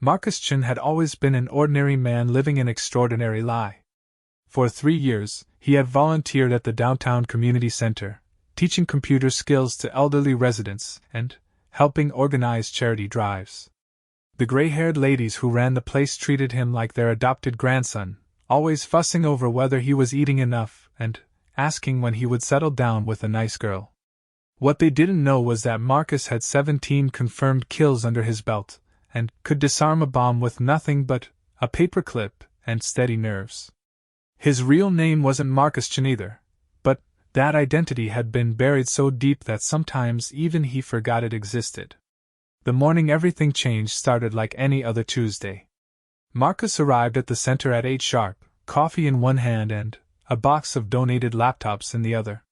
Marcus Chin had always been an ordinary man living an extraordinary lie. For 3 years, he had volunteered at the downtown community center, teaching computer skills to elderly residents and helping organize charity drives. The gray-haired ladies who ran the place treated him like their adopted grandson, always fussing over whether he was eating enough and asking when he would settle down with a nice girl. What they didn't know was that Marcus had 17 confirmed kills under his belt and could disarm a bomb with nothing but a paperclip and steady nerves. His real name wasn't Marcus Chin either, but that identity had been buried so deep that sometimes even he forgot it existed. The morning everything changed started like any other Tuesday. Marcus arrived at the center at 8 sharp, coffee in one hand and a box of donated laptops in the other.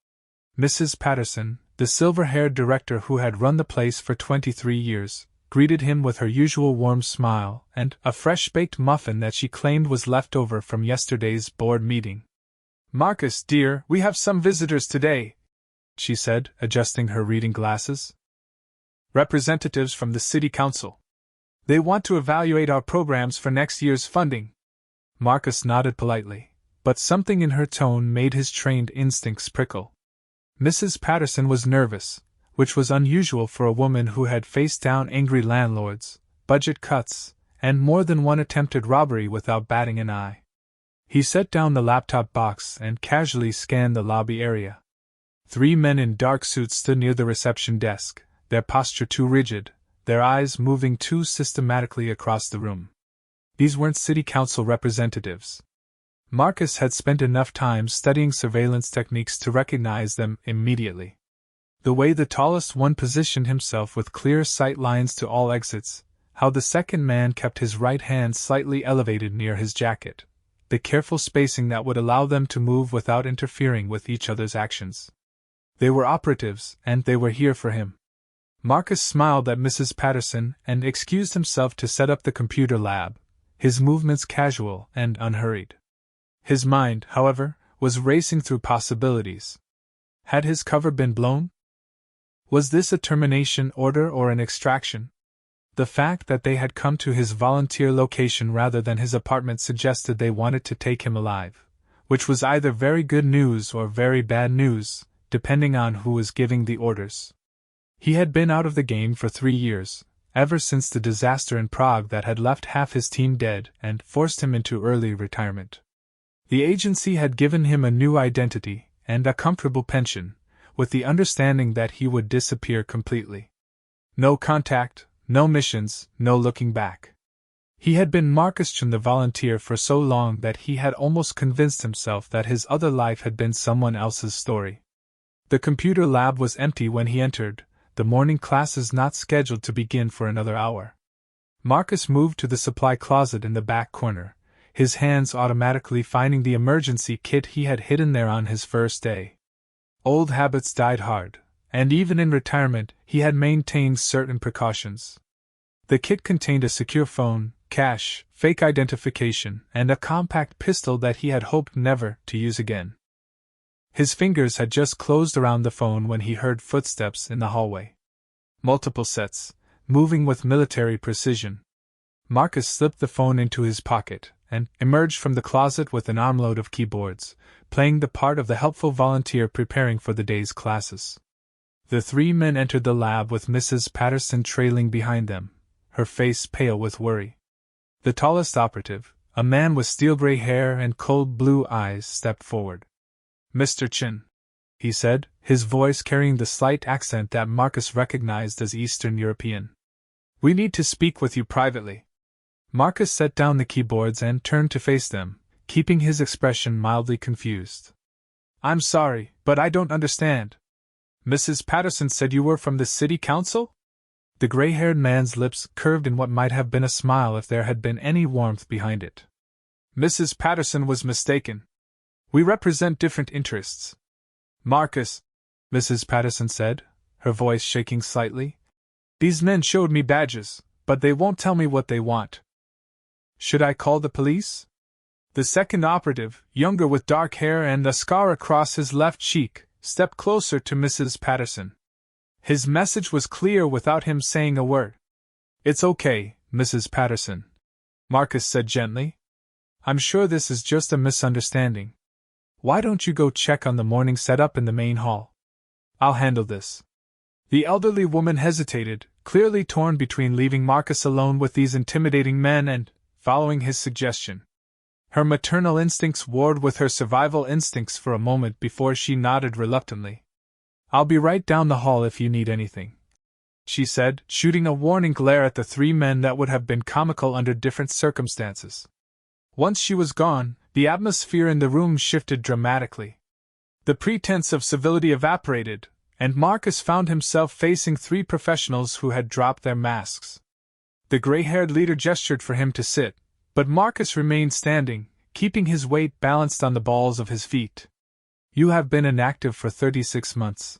Mrs. Patterson, the silver-haired director who had run the place for 23 years, greeted him with her usual warm smile and a fresh-baked muffin that she claimed was left over from yesterday's board meeting. "Marcus, dear, we have some visitors today," she said, adjusting her reading glasses. "Representatives from the city council. They want to evaluate our programs for next year's funding." Marcus nodded politely, but something in her tone made his trained instincts prickle. Mrs. Patterson was nervous, which was unusual for a woman who had faced down angry landlords, budget cuts, and more than one attempted robbery without batting an eye. He set down the laptop box and casually scanned the lobby area. 3 men in dark suits stood near the reception desk, their posture too rigid, their eyes moving too systematically across the room. These weren't city council representatives. Marcus had spent enough time studying surveillance techniques to recognize them immediately. The way the tallest one positioned himself with clear sight lines to all exits, how the second man kept his right hand slightly elevated near his jacket, the careful spacing that would allow them to move without interfering with each other's actions. They were operatives, and they were here for him. Marcus smiled at Mrs. Patterson and excused himself to set up the computer lab, his movements casual and unhurried. His mind, however, was racing through possibilities. Had his cover been blown? Was this a termination order or an extraction? The fact that they had come to his volunteer location rather than his apartment suggested they wanted to take him alive, which was either very good news or very bad news, depending on who was giving the orders. He had been out of the game for 3 years, ever since the disaster in Prague that had left half his team dead and forced him into early retirement. The agency had given him a new identity and a comfortable pension, with the understanding that he would disappear completely. No contact, no missions, no looking back. He had been Marcus Chin the volunteer for so long that he had almost convinced himself that his other life had been someone else's story. The computer lab was empty when he entered, the morning classes not scheduled to begin for another hour. Marcus moved to the supply closet in the back corner, his hands automatically finding the emergency kit he had hidden there on his first day. Old habits died hard, and even in retirement he had maintained certain precautions. The kit contained a secure phone, cash, fake identification, and a compact pistol that he had hoped never to use again. His fingers had just closed around the phone when he heard footsteps in the hallway. Multiple sets, moving with military precision. Marcus slipped the phone into his pocket and emerged from the closet with an armload of keyboards, playing the part of the helpful volunteer preparing for the day's classes. The 3 men entered the lab with Mrs. Patterson trailing behind them, her face pale with worry. The tallest operative, a man with steel-gray hair and cold blue eyes, stepped forward. "Mr. Chin," he said, his voice carrying the slight accent that Marcus recognized as Eastern European. "We need to speak with you privately." Marcus set down the keyboards and turned to face them, keeping his expression mildly confused. "I'm sorry, but I don't understand. Mrs. Patterson said you were from the city council?" The gray-haired man's lips curved in what might have been a smile if there had been any warmth behind it. "Mrs. Patterson was mistaken. We represent different interests." "Marcus," Mrs. Patterson said, her voice shaking slightly, "these men showed me badges, but they won't tell me what they want." "Should I call the police?" The second operative, younger with dark hair and a scar across his left cheek, stepped closer to Mrs. Patterson. His message was clear without him saying a word. "It's okay, Mrs. Patterson," Marcus said gently. "I'm sure this is just a misunderstanding. Why don't you go check on the morning setup in the main hall? I'll handle this." The elderly woman hesitated, clearly torn between leaving Marcus alone with these intimidating men and following his suggestion. Her maternal instincts warred with her survival instincts for a moment before she nodded reluctantly. "I'll be right down the hall if you need anything," she said, shooting a warning glare at the three men that would have been comical under different circumstances. Once she was gone, the atmosphere in the room shifted dramatically. The pretense of civility evaporated, and Marcus found himself facing three professionals who had dropped their masks. The gray-haired leader gestured for him to sit, but Marcus remained standing, keeping his weight balanced on the balls of his feet. "You have been inactive for 36 months,"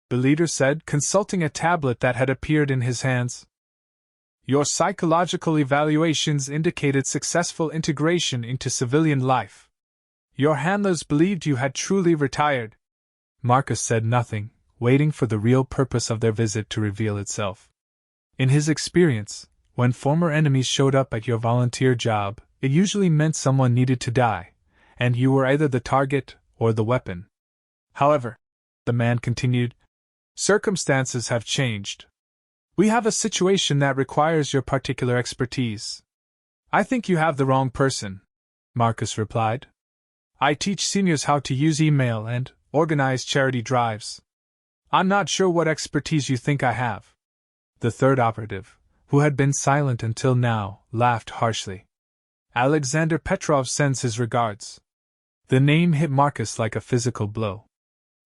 the leader said, consulting a tablet that had appeared in his hands. "Your psychological evaluations indicated successful integration into civilian life. Your handlers believed you had truly retired." Marcus said nothing, waiting for the real purpose of their visit to reveal itself. In his experience, when former enemies showed up at your volunteer job, it usually meant someone needed to die, and you were either the target or the weapon. "However," the man continued, "circumstances have changed. We have a situation that requires your particular expertise." "I think you have the wrong person," Marcus replied. "I teach seniors how to use email and organize charity drives. I'm not sure what expertise you think I have." The third operative, who had been silent until now, laughed harshly. "Alexander Petrov sends his regards." The name hit Marcus like a physical blow.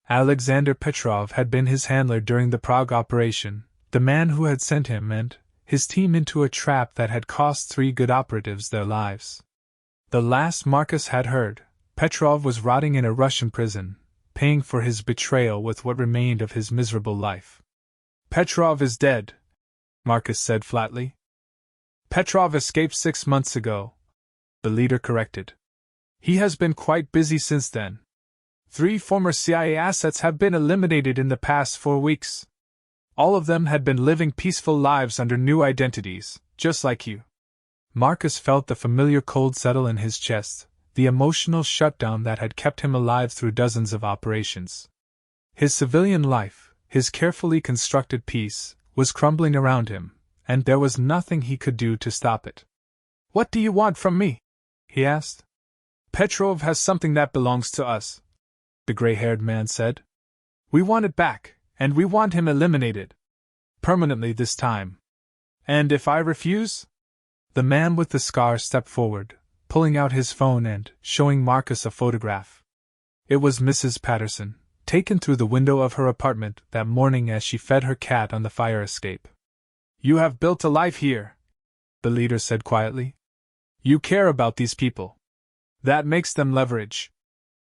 Alexander Petrov had been his handler during the Prague operation, the man who had sent him and his team into a trap that had cost 3 good operatives their lives. The last Marcus had heard, Petrov was rotting in a Russian prison, paying for his betrayal with what remained of his miserable life. "Petrov is dead," Marcus said flatly. "Petrov escaped 6 months ago," the leader corrected. "He has been quite busy since then. 3 former CIA assets have been eliminated in the past 4 weeks. All of them had been living peaceful lives under new identities, just like you." Marcus felt the familiar cold settle in his chest, the emotional shutdown that had kept him alive through dozens of operations. His civilian life, his carefully constructed peace, was crumbling around him, and there was nothing he could do to stop it. "What do you want from me?" he asked. "Petrov has something that belongs to us," the gray-haired man said. "We want it back, and we want him eliminated. Permanently this time." "And if I refuse?" The man with the scar stepped forward, pulling out his phone and showing Marcus a photograph. It was Mrs. Patterson, taken through the window of her apartment that morning as she fed her cat on the fire escape. "You have built a life here," the leader said quietly. "You care about these people. That makes them leverage."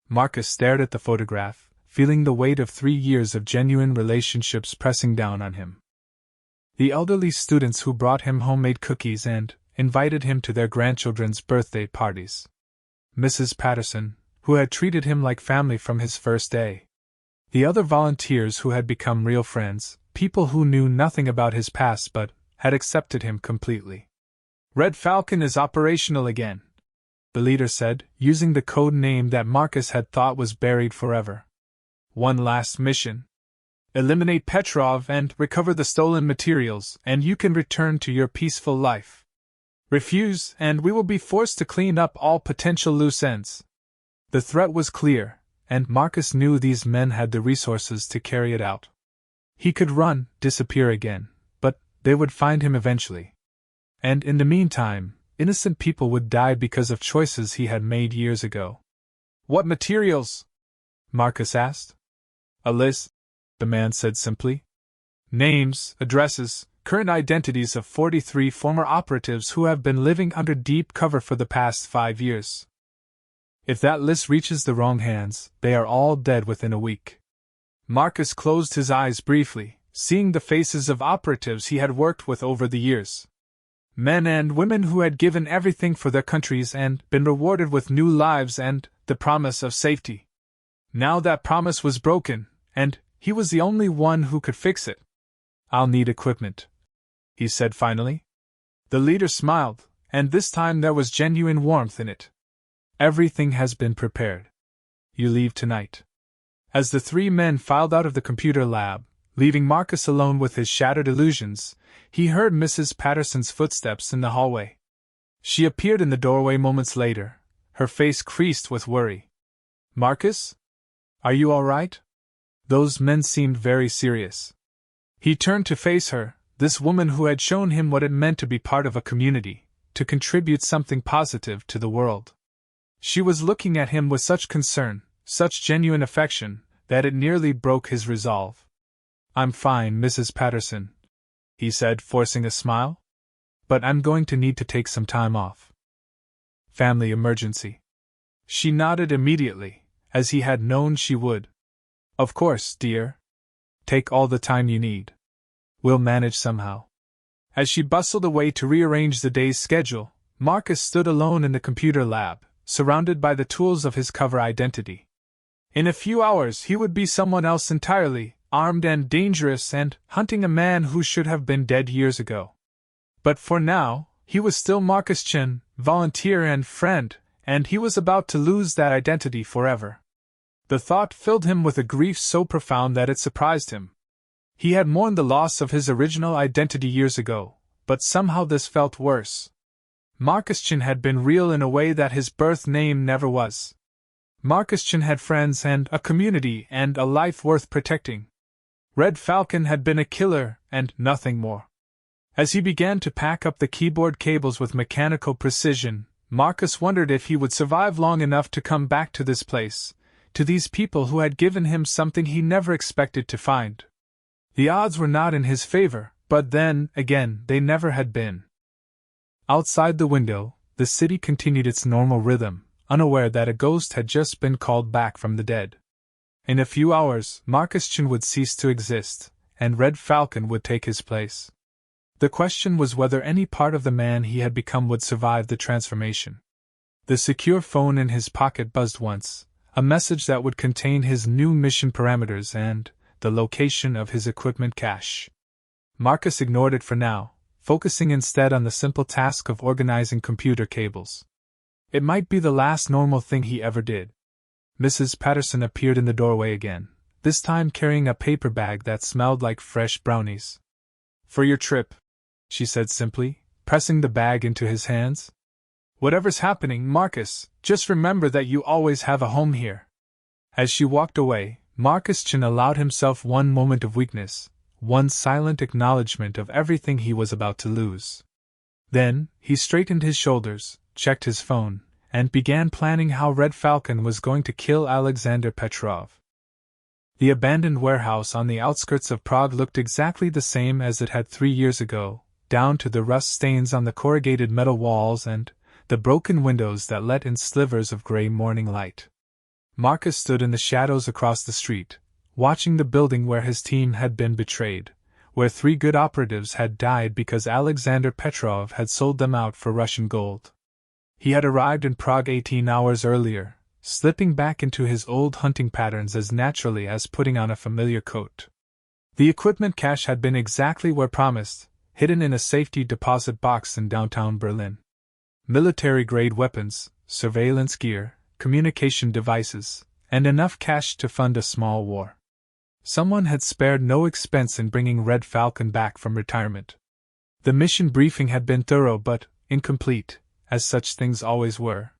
Marcus stared at the photograph, feeling the weight of 3 years of genuine relationships pressing down on him. The elderly students who brought him homemade cookies and invited him to their grandchildren's birthday parties. Mrs. Patterson, who had treated him like family from his first day. The other volunteers who had become real friends, people who knew nothing about his past but had accepted him completely. "Red Falcon is operational again," the leader said, using the code name that Marcus had thought was buried forever. "One last mission. Eliminate Petrov and recover the stolen materials, and you can return to your peaceful life. Refuse, and we will be forced to clean up all potential loose ends." The threat was clear, and Marcus knew these men had the resources to carry it out. He could run, disappear again, but they would find him eventually. And in the meantime, innocent people would die because of choices he had made years ago. "What materials?" Marcus asked. "A list," the man said simply. "Names, addresses, current identities of 43 former operatives who have been living under deep cover for the past 5 years. If that list reaches the wrong hands, they are all dead within a week." Marcus closed his eyes briefly, seeing the faces of operatives he had worked with over the years. Men and women who had given everything for their countries and been rewarded with new lives and the promise of safety. Now that promise was broken, and he was the only one who could fix it. "I'll need equipment," he said finally. The leader smiled, and this time there was genuine warmth in it. Everything has been prepared. You leave tonight. As the three men filed out of the computer lab, leaving Marcus alone with his shattered illusions, he heard Mrs. Patterson's footsteps in the hallway. She appeared in the doorway moments later, her face creased with worry. Marcus? Are you all right? Those men seemed very serious. He turned to face her, this woman who had shown him what it meant to be part of a community, to contribute something positive to the world. She was looking at him with such concern, such genuine affection, that it nearly broke his resolve. I'm fine, Mrs. Patterson, he said, forcing a smile. But I'm going to need to take some time off. Family emergency. She nodded immediately, as he had known she would. Of course, dear. Take all the time you need. We'll manage somehow. As she bustled away to rearrange the day's schedule, Marcus stood alone in the computer lab, surrounded by the tools of his cover identity. In a few hours he would be someone else entirely, armed and dangerous and hunting a man who should have been dead years ago. But for now, he was still Marcus Chin, volunteer and friend, and he was about to lose that identity forever. The thought filled him with a grief so profound that it surprised him. He had mourned the loss of his original identity years ago, but somehow this felt worse. Marcus Chin had been real in a way that his birth name never was. Marcus Chin had friends and a community and a life worth protecting. Red Falcon had been a killer and nothing more. As he began to pack up the keyboard cables with mechanical precision, Marcus wondered if he would survive long enough to come back to this place, to these people who had given him something he never expected to find. The odds were not in his favor, but then, again, they never had been. Outside the window, the city continued its normal rhythm, unaware that a ghost had just been called back from the dead. In a few hours, Marcus Chin would cease to exist, and Red Falcon would take his place. The question was whether any part of the man he had become would survive the transformation. The secure phone in his pocket buzzed once, a message that would contain his new mission parameters and the location of his equipment cache. Marcus ignored it for now, focusing instead on the simple task of organizing computer cables. It might be the last normal thing he ever did. Mrs. Patterson appeared in the doorway again, this time carrying a paper bag that smelled like fresh brownies. For your trip, she said simply, pressing the bag into his hands. Whatever's happening, Marcus, just remember that you always have a home here. As she walked away, Marcus Chin allowed himself one moment of weakness, one silent acknowledgement of everything he was about to lose. Then, he straightened his shoulders, checked his phone, and began planning how Red Falcon was going to kill Alexander Petrov. The abandoned warehouse on the outskirts of Prague looked exactly the same as it had 3 years ago, down to the rust stains on the corrugated metal walls and the broken windows that let in slivers of gray morning light. Marcus stood in the shadows across the street, watching the building where his team had been betrayed, where 3 good operatives had died because Alexander Petrov had sold them out for Russian gold. He had arrived in Prague 18 hours earlier, slipping back into his old hunting patterns as naturally as putting on a familiar coat. The equipment cache had been exactly where promised, hidden in a safety deposit box in downtown Berlin. Military-grade weapons, surveillance gear, communication devices, and enough cash to fund a small war. Someone had spared no expense in bringing Red Falcon back from retirement. The mission briefing had been thorough but incomplete, as such things always were.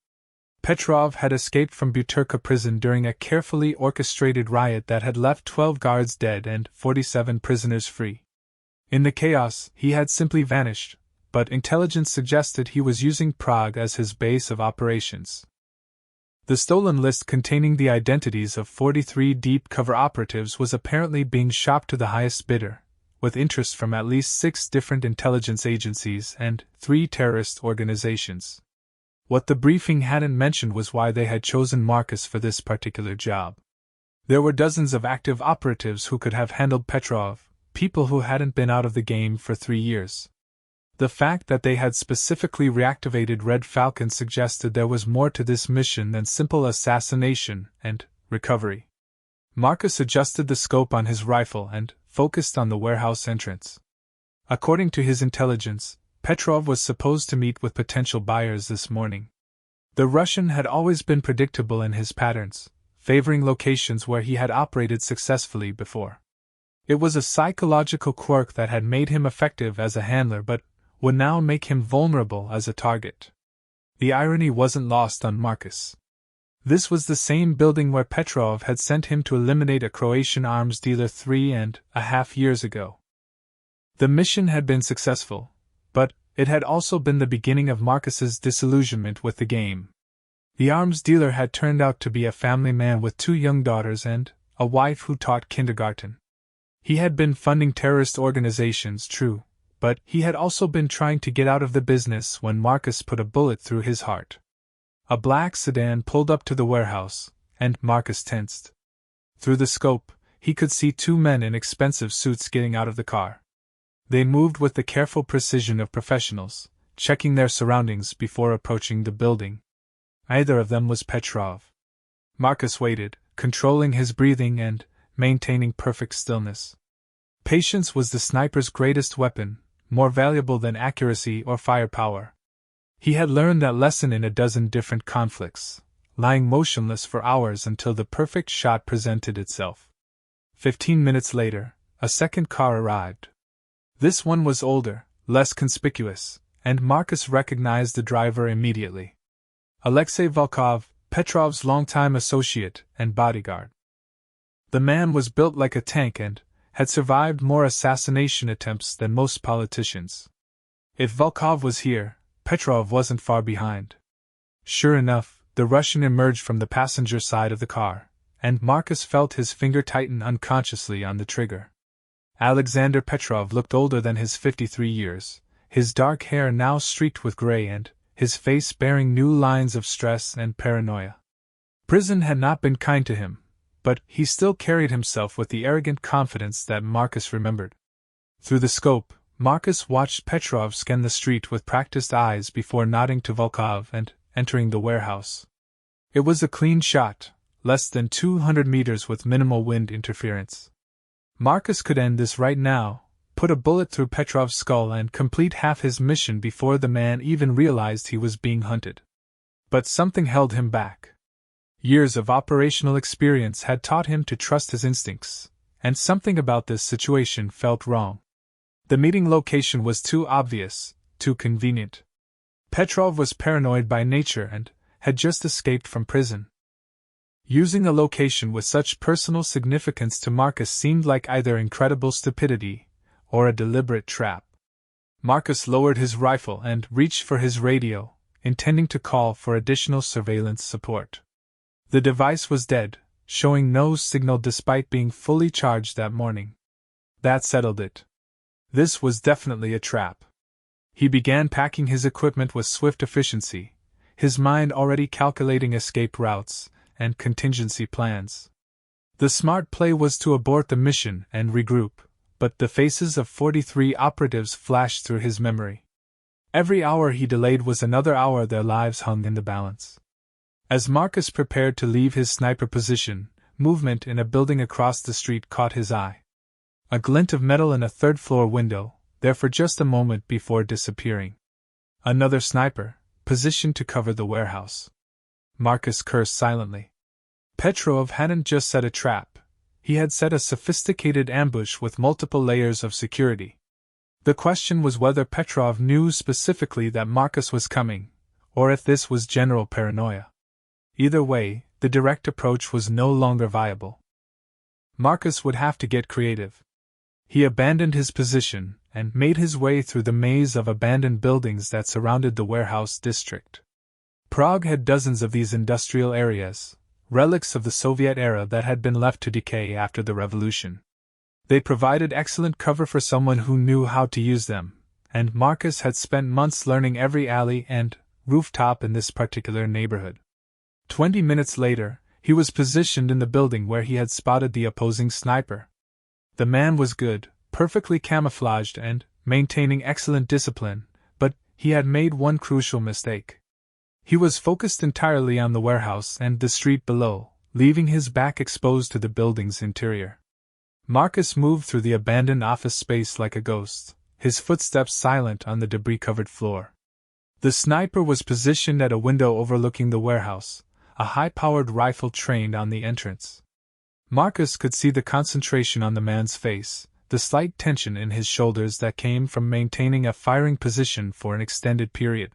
Petrov had escaped from Butyrka prison during a carefully orchestrated riot that had left 12 guards dead and 47 prisoners free. In the chaos, he had simply vanished, but intelligence suggested he was using Prague as his base of operations. The stolen list containing the identities of 43 deep-cover operatives was apparently being shopped to the highest bidder, with interest from at least 6 different intelligence agencies and 3 terrorist organizations. What the briefing hadn't mentioned was why they had chosen Marcus for this particular job. There were dozens of active operatives who could have handled Petrov, people who hadn't been out of the game for 3 years. The fact that they had specifically reactivated Red Falcon suggested there was more to this mission than simple assassination and recovery. Marcus adjusted the scope on his rifle and focused on the warehouse entrance. According to his intelligence, Petrov was supposed to meet with potential buyers this morning. The Russian had always been predictable in his patterns, favoring locations where he had operated successfully before. It was a psychological quirk that had made him effective as a handler but would now make him vulnerable as a target. The irony wasn't lost on Marcus. This was the same building where Petrov had sent him to eliminate a Croatian arms dealer 3.5 years ago. The mission had been successful, but it had also been the beginning of Marcus's disillusionment with the game. The arms dealer had turned out to be a family man with 2 young daughters and a wife who taught kindergarten. He had been funding terrorist organizations, true, but he had also been trying to get out of the business when Marcus put a bullet through his heart. A black sedan pulled up to the warehouse, and Marcus tensed. Through the scope, he could see 2 men in expensive suits getting out of the car. They moved with the careful precision of professionals, checking their surroundings before approaching the building. Neither of them was Petrov. Marcus waited, controlling his breathing and maintaining perfect stillness. Patience was the sniper's greatest weapon, more valuable than accuracy or firepower. He had learned that lesson in a dozen different conflicts, lying motionless for hours until the perfect shot presented itself. 15 minutes later, a second car arrived. This one was older, less conspicuous, and Marcus recognized the driver immediately. Alexei Volkov, Petrov's longtime associate and bodyguard. The man was built like a tank and had survived more assassination attempts than most politicians. If Volkov was here, Petrov wasn't far behind. Sure enough, the Russian emerged from the passenger side of the car, and Marcus felt his finger tighten unconsciously on the trigger. Alexander Petrov looked older than his 53 years, his dark hair now streaked with gray and his face bearing new lines of stress and paranoia. Prison had not been kind to him, but he still carried himself with the arrogant confidence that Marcus remembered. Through the scope, Marcus watched Petrov scan the street with practiced eyes before nodding to Volkov and entering the warehouse. It was a clean shot, less than 200 meters with minimal wind interference. Marcus could end this right now, put a bullet through Petrov's skull and complete half his mission before the man even realized he was being hunted. But something held him back. Years of operational experience had taught him to trust his instincts, and something about this situation felt wrong. The meeting location was too obvious, too convenient. Petrov was paranoid by nature and had just escaped from prison. Using a location with such personal significance to Marcus seemed like either incredible stupidity or a deliberate trap. Marcus lowered his rifle and reached for his radio, intending to call for additional surveillance support. The device was dead, showing no signal despite being fully charged that morning. That settled it. This was definitely a trap. He began packing his equipment with swift efficiency, his mind already calculating escape routes and contingency plans. The smart play was to abort the mission and regroup, but the faces of 43 operatives flashed through his memory. Every hour he delayed was another hour their lives hung in the balance. As Marcus prepared to leave his sniper position, movement in a building across the street caught his eye. A glint of metal in a third-floor window, there for just a moment before disappearing. Another sniper, positioned to cover the warehouse. Marcus cursed silently. Petrov hadn't just set a trap, he had set a sophisticated ambush with multiple layers of security. The question was whether Petrov knew specifically that Marcus was coming, or if this was general paranoia. Either way, the direct approach was no longer viable. Marcus would have to get creative. He abandoned his position and made his way through the maze of abandoned buildings that surrounded the warehouse district. Prague had dozens of these industrial areas, relics of the Soviet era that had been left to decay after the revolution. They provided excellent cover for someone who knew how to use them, and Marcus had spent months learning every alley and rooftop in this particular neighborhood. 20 minutes later, he was positioned in the building where he had spotted the opposing sniper. The man was good, perfectly camouflaged and maintaining excellent discipline, but he had made one crucial mistake. He was focused entirely on the warehouse and the street below, leaving his back exposed to the building's interior. Marcus moved through the abandoned office space like a ghost, his footsteps silent on the debris-covered floor. The sniper was positioned at a window overlooking the warehouse, a high-powered rifle trained on the entrance. Marcus could see the concentration on the man's face, the slight tension in his shoulders that came from maintaining a firing position for an extended period.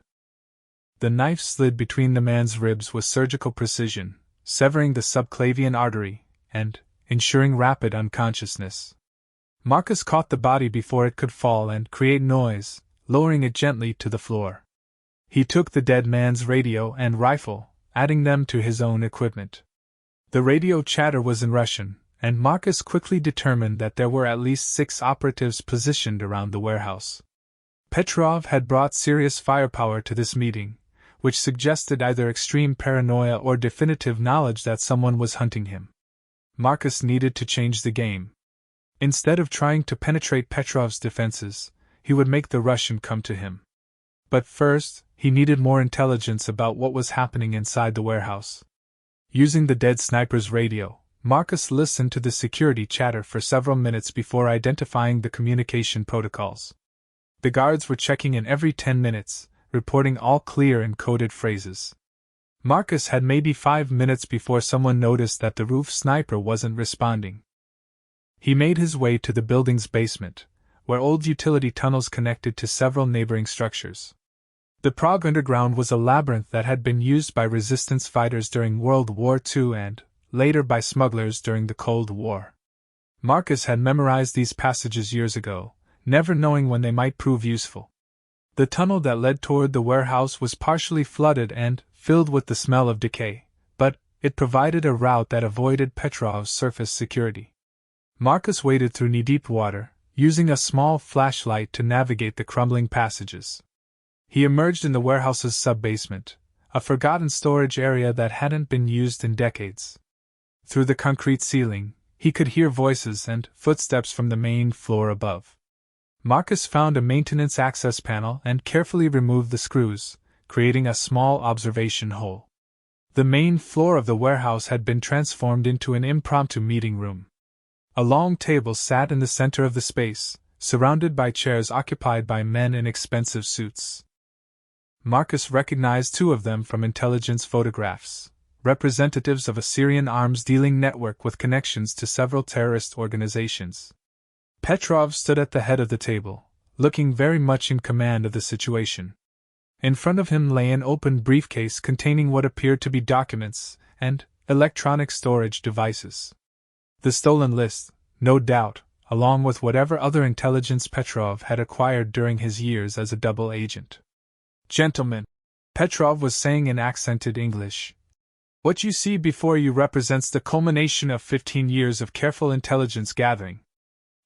The knife slid between the man's ribs with surgical precision, severing the subclavian artery, and ensuring rapid unconsciousness. Marcus caught the body before it could fall and create noise, lowering it gently to the floor. He took the dead man's radio and rifle, adding them to his own equipment. The radio chatter was in Russian, and Marcus quickly determined that there were at least 6 operatives positioned around the warehouse. Petrov had brought serious firepower to this meeting, which suggested either extreme paranoia or definitive knowledge that someone was hunting him. Marcus needed to change the game. Instead of trying to penetrate Petrov's defenses, he would make the Russian come to him. But first, he needed more intelligence about what was happening inside the warehouse. Using the dead sniper's radio, Marcus listened to the security chatter for several minutes before identifying the communication protocols. The guards were checking in every 10 minutes, reporting all clear in coded phrases. Marcus had maybe 5 minutes before someone noticed that the roof sniper wasn't responding. He made his way to the building's basement, where old utility tunnels connected to several neighboring structures. The Prague Underground was a labyrinth that had been used by resistance fighters during World War II and, later, by smugglers during the Cold War. Marcus had memorized these passages years ago, never knowing when they might prove useful. The tunnel that led toward the warehouse was partially flooded and filled with the smell of decay, but it provided a route that avoided Petrov's surface security. Marcus waded through knee-deep water, using a small flashlight to navigate the crumbling passages. He emerged in the warehouse's sub-basement, a forgotten storage area that hadn't been used in decades. Through the concrete ceiling, he could hear voices and footsteps from the main floor above. Marcus found a maintenance access panel and carefully removed the screws, creating a small observation hole. The main floor of the warehouse had been transformed into an impromptu meeting room. A long table sat in the center of the space, surrounded by chairs occupied by men in expensive suits. Marcus recognized 2 of them from intelligence photographs, representatives of a Syrian arms-dealing network with connections to several terrorist organizations. Petrov stood at the head of the table, looking very much in command of the situation. In front of him lay an open briefcase containing what appeared to be documents and electronic storage devices. The stolen list, no doubt, along with whatever other intelligence Petrov had acquired during his years as a double agent. "Gentlemen," Petrov was saying in accented English, "what you see before you represents the culmination of 15 years of careful intelligence gathering.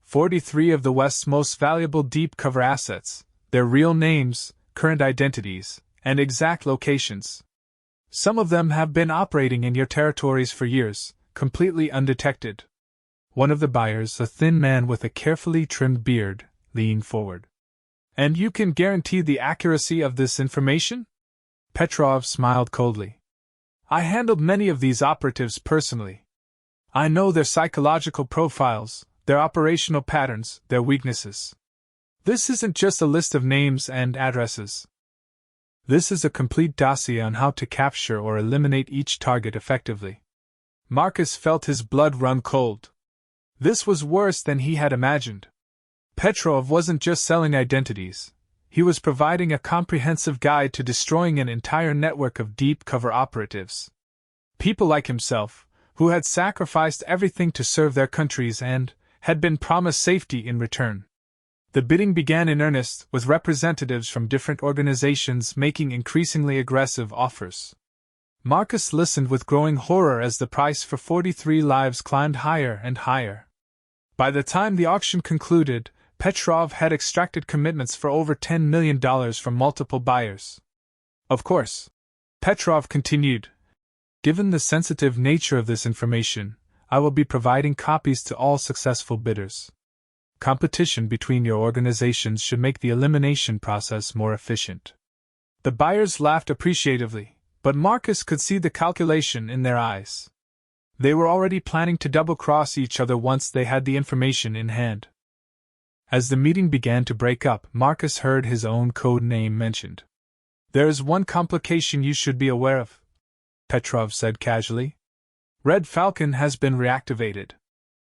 43 of the West's most valuable deep-cover assets, their real names, current identities, and exact locations. Some of them have been operating in your territories for years, completely undetected." One of the buyers, a thin man with a carefully trimmed beard, leaned forward. "And you can guarantee the accuracy of this information?" Petrov smiled coldly. "I handled many of these operatives personally. I know their psychological profiles, their operational patterns, their weaknesses. This isn't just a list of names and addresses. This is a complete dossier on how to capture or eliminate each target effectively." Marcus felt his blood run cold. This was worse than he had imagined. Petrov wasn't just selling identities, he was providing a comprehensive guide to destroying an entire network of deep-cover operatives. People like himself, who had sacrificed everything to serve their countries and had been promised safety in return. The bidding began in earnest, with representatives from different organizations making increasingly aggressive offers. Marcus listened with growing horror as the price for 43 lives climbed higher and higher. By the time the auction concluded, Petrov had extracted commitments for over $10 million from multiple buyers. "Of course," Petrov continued, "given the sensitive nature of this information, I will be providing copies to all successful bidders. Competition between your organizations should make the elimination process more efficient." The buyers laughed appreciatively, but Marcus could see the calculation in their eyes. They were already planning to double-cross each other once they had the information in hand. As the meeting began to break up, Marcus heard his own code name mentioned. "There is one complication you should be aware of," Petrov said casually. "Red Falcon has been reactivated."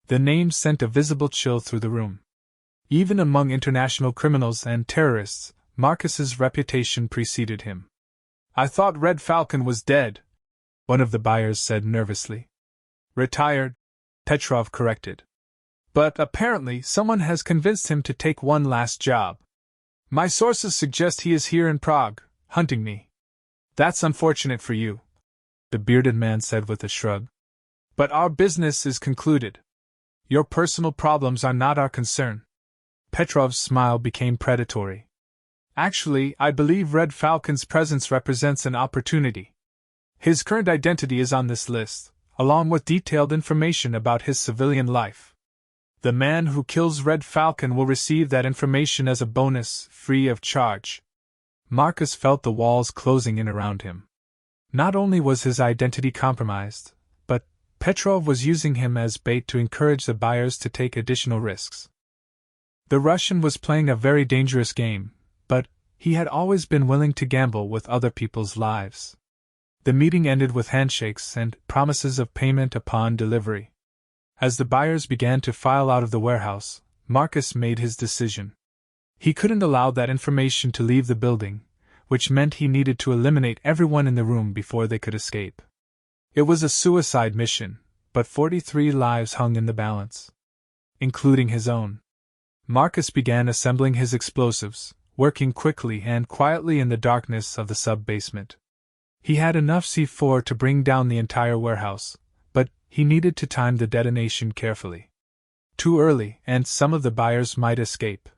The name sent a visible chill through the room. Even among international criminals and terrorists, Marcus's reputation preceded him. "I thought Red Falcon was dead," one of the buyers said nervously. "Retired," Petrov corrected. "But apparently someone has convinced him to take one last job. My sources suggest he is here in Prague, hunting me." "That's unfortunate for you," the bearded man said with a shrug. "But our business is concluded. Your personal problems are not our concern." Petrov's smile became predatory. "Actually, I believe Red Falcon's presence represents an opportunity. His current identity is on this list, along with detailed information about his civilian life. The man who kills Red Falcon will receive that information as a bonus, free of charge." Marcus felt the walls closing in around him. Not only was his identity compromised, but Petrov was using him as bait to encourage the buyers to take additional risks. The Russian was playing a very dangerous game, but he had always been willing to gamble with other people's lives. The meeting ended with handshakes and promises of payment upon delivery. As the buyers began to file out of the warehouse, Marcus made his decision. He couldn't allow that information to leave the building, which meant he needed to eliminate everyone in the room before they could escape. It was a suicide mission, but 43 lives hung in the balance, including his own. Marcus began assembling his explosives, working quickly and quietly in the darkness of the sub-basement. He had enough C4 to bring down the entire warehouse, but he needed to time the detonation carefully. Too early, and some of the buyers might escape.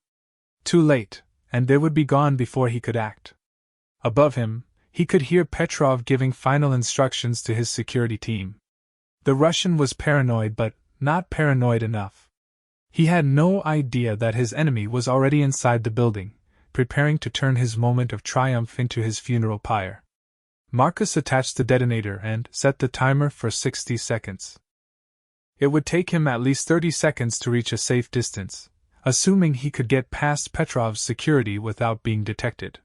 Too late, and they would be gone before he could act. Above him, he could hear Petrov giving final instructions to his security team. The Russian was paranoid, but not paranoid enough. He had no idea that his enemy was already inside the building, preparing to turn his moment of triumph into his funeral pyre. Marcus attached the detonator and set the timer for 60 seconds. It would take him at least 30 seconds to reach a safe distance, assuming he could get past Petrov's security without being detected.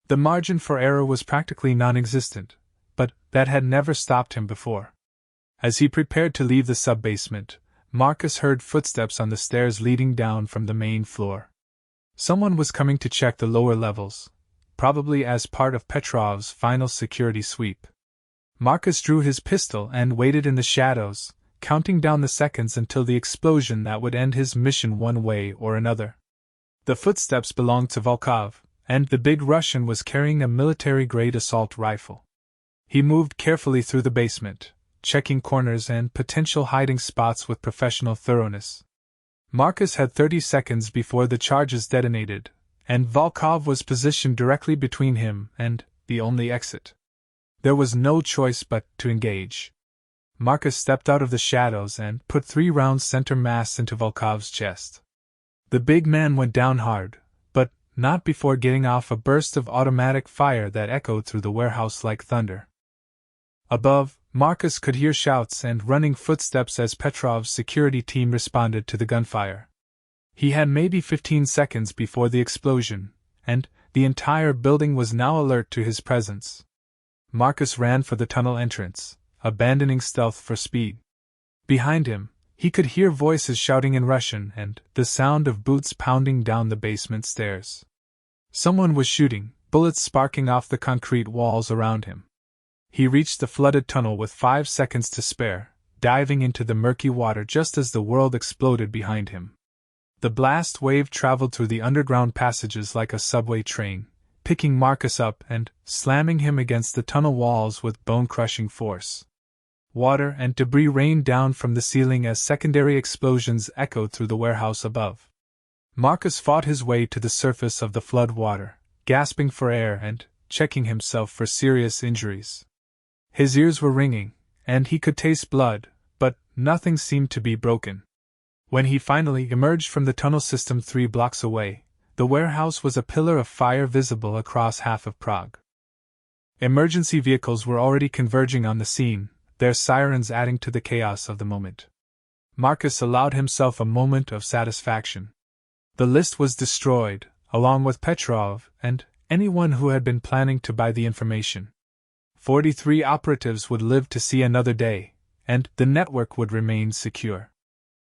The margin for error was practically non-existent, but that had never stopped him before. As he prepared to leave the sub-basement, Marcus heard footsteps on the stairs leading down from the main floor. Someone was coming to check the lower levels, probably as part of Petrov's final security sweep. Marcus drew his pistol and waited in the shadows, counting down the seconds until the explosion that would end his mission one way or another. The footsteps belonged to Volkov, and the big Russian was carrying a military-grade assault rifle. He moved carefully through the basement, checking corners and potential hiding spots with professional thoroughness. Marcus had 30 seconds before the charges detonated, and Volkov was positioned directly between him and the only exit. There was no choice but to engage. Marcus stepped out of the shadows and put 3 rounds center mass into Volkov's chest. The big man went down hard, but not before getting off a burst of automatic fire that echoed through the warehouse like thunder. Above, Marcus could hear shouts and running footsteps as Petrov's security team responded to the gunfire. He had maybe 15 seconds before the explosion, and the entire building was now alert to his presence. Marcus ran for the tunnel entrance, abandoning stealth for speed. Behind him, he could hear voices shouting in Russian and the sound of boots pounding down the basement stairs. Someone was shooting, bullets sparking off the concrete walls around him. He reached the flooded tunnel with 5 seconds to spare, diving into the murky water just as the world exploded behind him. The blast wave traveled through the underground passages like a subway train, picking Marcus up and slamming him against the tunnel walls with bone-crushing force. Water and debris rained down from the ceiling as secondary explosions echoed through the warehouse above. Marcus fought his way to the surface of the flood water, gasping for air and checking himself for serious injuries. His ears were ringing, and he could taste blood, but nothing seemed to be broken. When he finally emerged from the tunnel system 3 blocks away, the warehouse was a pillar of fire visible across half of Prague. Emergency vehicles were already converging on the scene, their sirens adding to the chaos of the moment. Marcus allowed himself a moment of satisfaction. The list was destroyed, along with Petrov and anyone who had been planning to buy the information. 43 operatives would live to see another day, and the network would remain secure.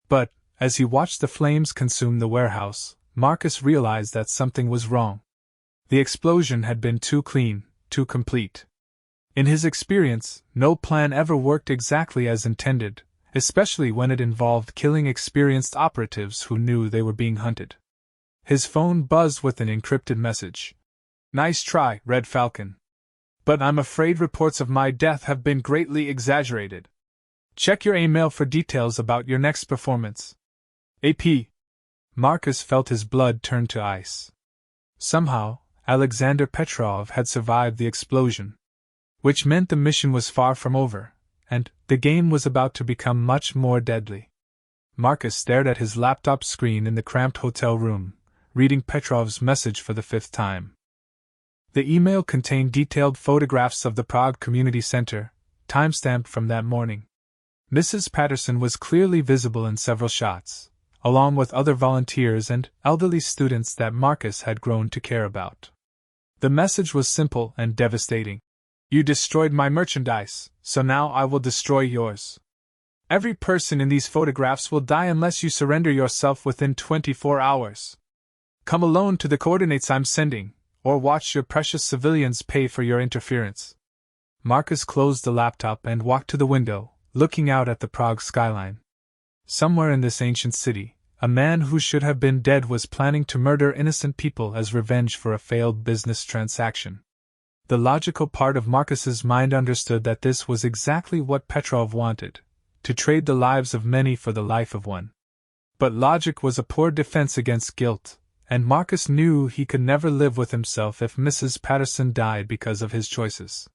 But, as he watched the flames consume the warehouse, Marcus realized that something was wrong. The explosion had been too clean, too complete. In his experience, no plan ever worked exactly as intended, especially when it involved killing experienced operatives who knew they were being hunted. His phone buzzed with an encrypted message. "Nice try, Red Falcon. But I'm afraid reports of my death have been greatly exaggerated. Check your email for details about your next performance. AP." Marcus felt his blood turn to ice. Somehow, Alexander Petrov had survived the explosion. Which meant the mission was far from over, and the game was about to become much more deadly. Marcus stared at his laptop screen in the cramped hotel room, reading Petrov's message for the 5th time. The email contained detailed photographs of the Prague Community Center, timestamped from that morning. Mrs. Patterson was clearly visible in several shots, along with other volunteers and elderly students that Marcus had grown to care about. The message was simple and devastating. "You destroyed my merchandise, so now I will destroy yours. Every person in these photographs will die unless you surrender yourself within 24 hours. Come alone to the coordinates I'm sending, or watch your precious civilians pay for your interference." Marcus closed the laptop and walked to the window, looking out at the Prague skyline. Somewhere in this ancient city, a man who should have been dead was planning to murder innocent people as revenge for a failed business transaction. The logical part of Marcus's mind understood that this was exactly what Petrov wanted, to trade the lives of many for the life of one. But logic was a poor defense against guilt, and Marcus knew he could never live with himself if Mrs. Patterson died because of his choices.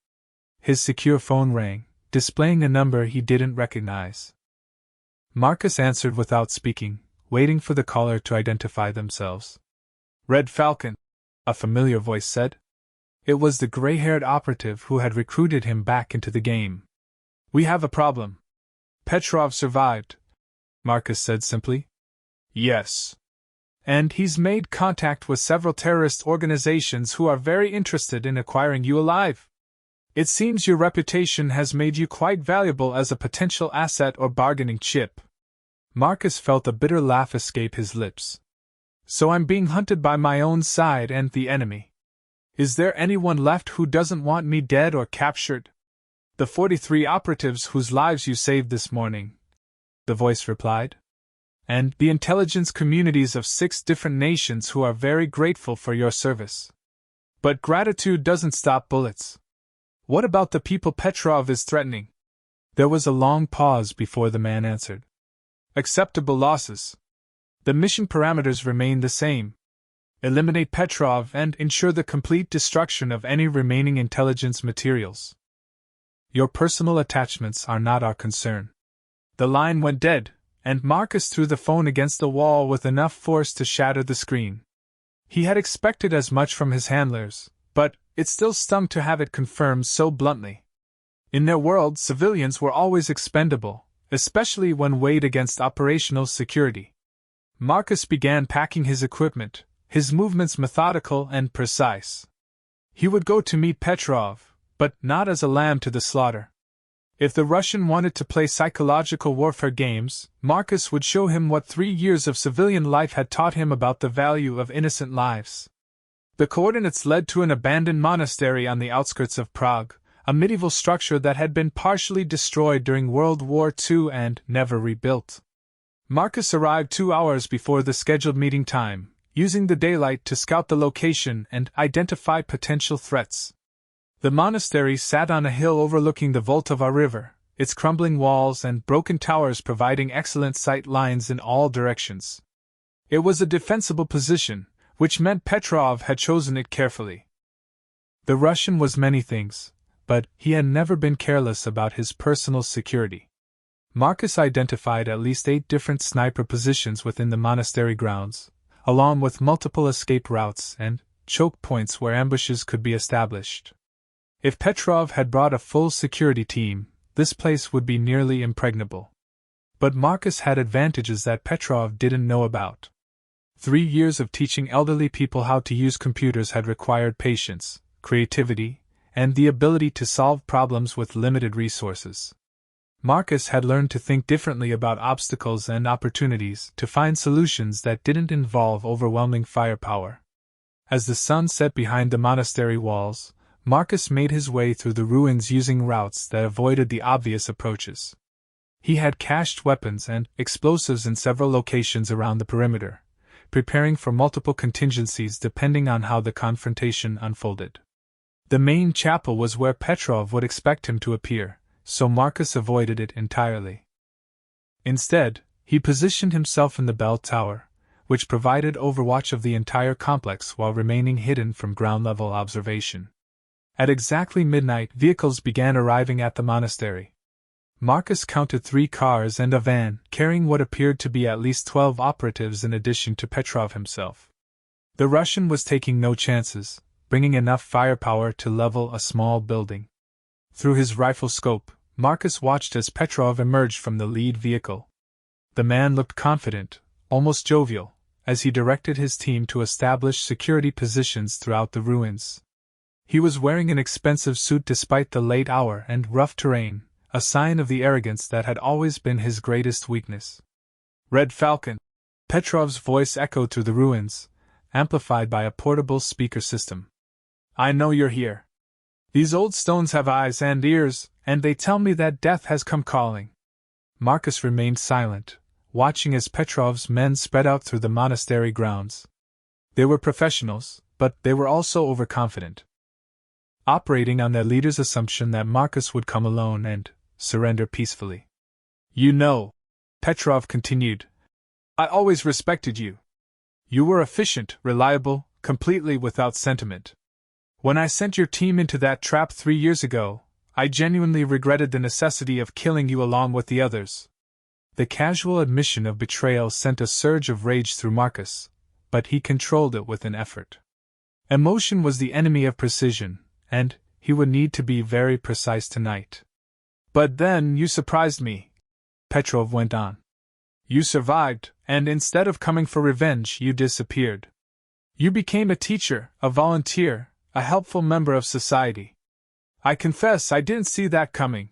His secure phone rang, displaying a number he didn't recognize. Marcus answered without speaking, waiting for the caller to identify themselves. "Red Falcon," a familiar voice said. It was the gray-haired operative who had recruited him back into the game. "We have a problem." "Petrov survived," Marcus said simply. "Yes. And he's made contact with several terrorist organizations who are very interested in acquiring you alive. It seems your reputation has made you quite valuable as a potential asset or bargaining chip." Marcus felt a bitter laugh escape his lips. "So I'm being hunted by my own side and the enemy. Is there anyone left who doesn't want me dead or captured?" "The 43 operatives whose lives you saved this morning," the voice replied. "And the intelligence communities of 6 different nations who are very grateful for your service. But gratitude doesn't stop bullets. What about the people Petrov is threatening?" There was a long pause before the man answered. "Acceptable losses. The mission parameters remain the same. Eliminate Petrov and ensure the complete destruction of any remaining intelligence materials. Your personal attachments are not our concern." The line went dead, and Marcus threw the phone against the wall with enough force to shatter the screen. He had expected as much from his handlers, but it still stung to have it confirmed so bluntly. In their world, civilians were always expendable, especially when weighed against operational security. Marcus began packing his equipment, his movements methodical and precise. He would go to meet Petrov, but not as a lamb to the slaughter. If the Russian wanted to play psychological warfare games, Marcus would show him what 3 years of civilian life had taught him about the value of innocent lives. The coordinates led to an abandoned monastery on the outskirts of Prague, a medieval structure that had been partially destroyed during World War II and never rebuilt. Marcus arrived 2 hours before the scheduled meeting time, using the daylight to scout the location and identify potential threats. The monastery sat on a hill overlooking the Vltava River, its crumbling walls and broken towers providing excellent sight lines in all directions. It was a defensible position, which meant Petrov had chosen it carefully. The Russian was many things, but he had never been careless about his personal security. Marcus identified at least 8 different sniper positions within the monastery grounds, along with multiple escape routes and choke points where ambushes could be established. If Petrov had brought a full security team, this place would be nearly impregnable. But Marcus had advantages that Petrov didn't know about. 3 years of teaching elderly people how to use computers had required patience, creativity, and the ability to solve problems with limited resources. Marcus had learned to think differently about obstacles and opportunities, to find solutions that didn't involve overwhelming firepower. As the sun set behind the monastery walls, Marcus made his way through the ruins using routes that avoided the obvious approaches. He had cached weapons and explosives in several locations around the perimeter, preparing for multiple contingencies depending on how the confrontation unfolded. The main chapel was where Petrov would expect him to appear, so Marcus avoided it entirely. Instead, he positioned himself in the bell tower, which provided overwatch of the entire complex while remaining hidden from ground-level observation. At exactly midnight, vehicles began arriving at the monastery. Marcus counted 3 cars and a van, carrying what appeared to be at least 12 operatives in addition to Petrov himself. The Russian was taking no chances, bringing enough firepower to level a small building. Through his rifle scope, Marcus watched as Petrov emerged from the lead vehicle. The man looked confident, almost jovial, as he directed his team to establish security positions throughout the ruins. He was wearing an expensive suit despite the late hour and rough terrain, a sign of the arrogance that had always been his greatest weakness. "Red Falcon!" Petrov's voice echoed through the ruins, amplified by a portable speaker system. "I know you're here. These old stones have eyes and ears, and they tell me that death has come calling." Marcus remained silent, watching as Petrov's men spread out through the monastery grounds. They were professionals, but they were also overconfident. Operating on their leader's assumption that Marcus would come alone and surrender peacefully. "You know," Petrov continued, "I always respected you. You were efficient, reliable, completely without sentiment. When I sent your team into that trap 3 years ago, I genuinely regretted the necessity of killing you along with the others." The casual admission of betrayal sent a surge of rage through Marcus, but he controlled it with an effort. Emotion was the enemy of precision, and he would need to be very precise tonight. "But then you surprised me," Petrov went on. "You survived, and instead of coming for revenge, you disappeared. You became a teacher, a volunteer, a helpful member of society. I confess I didn't see that coming."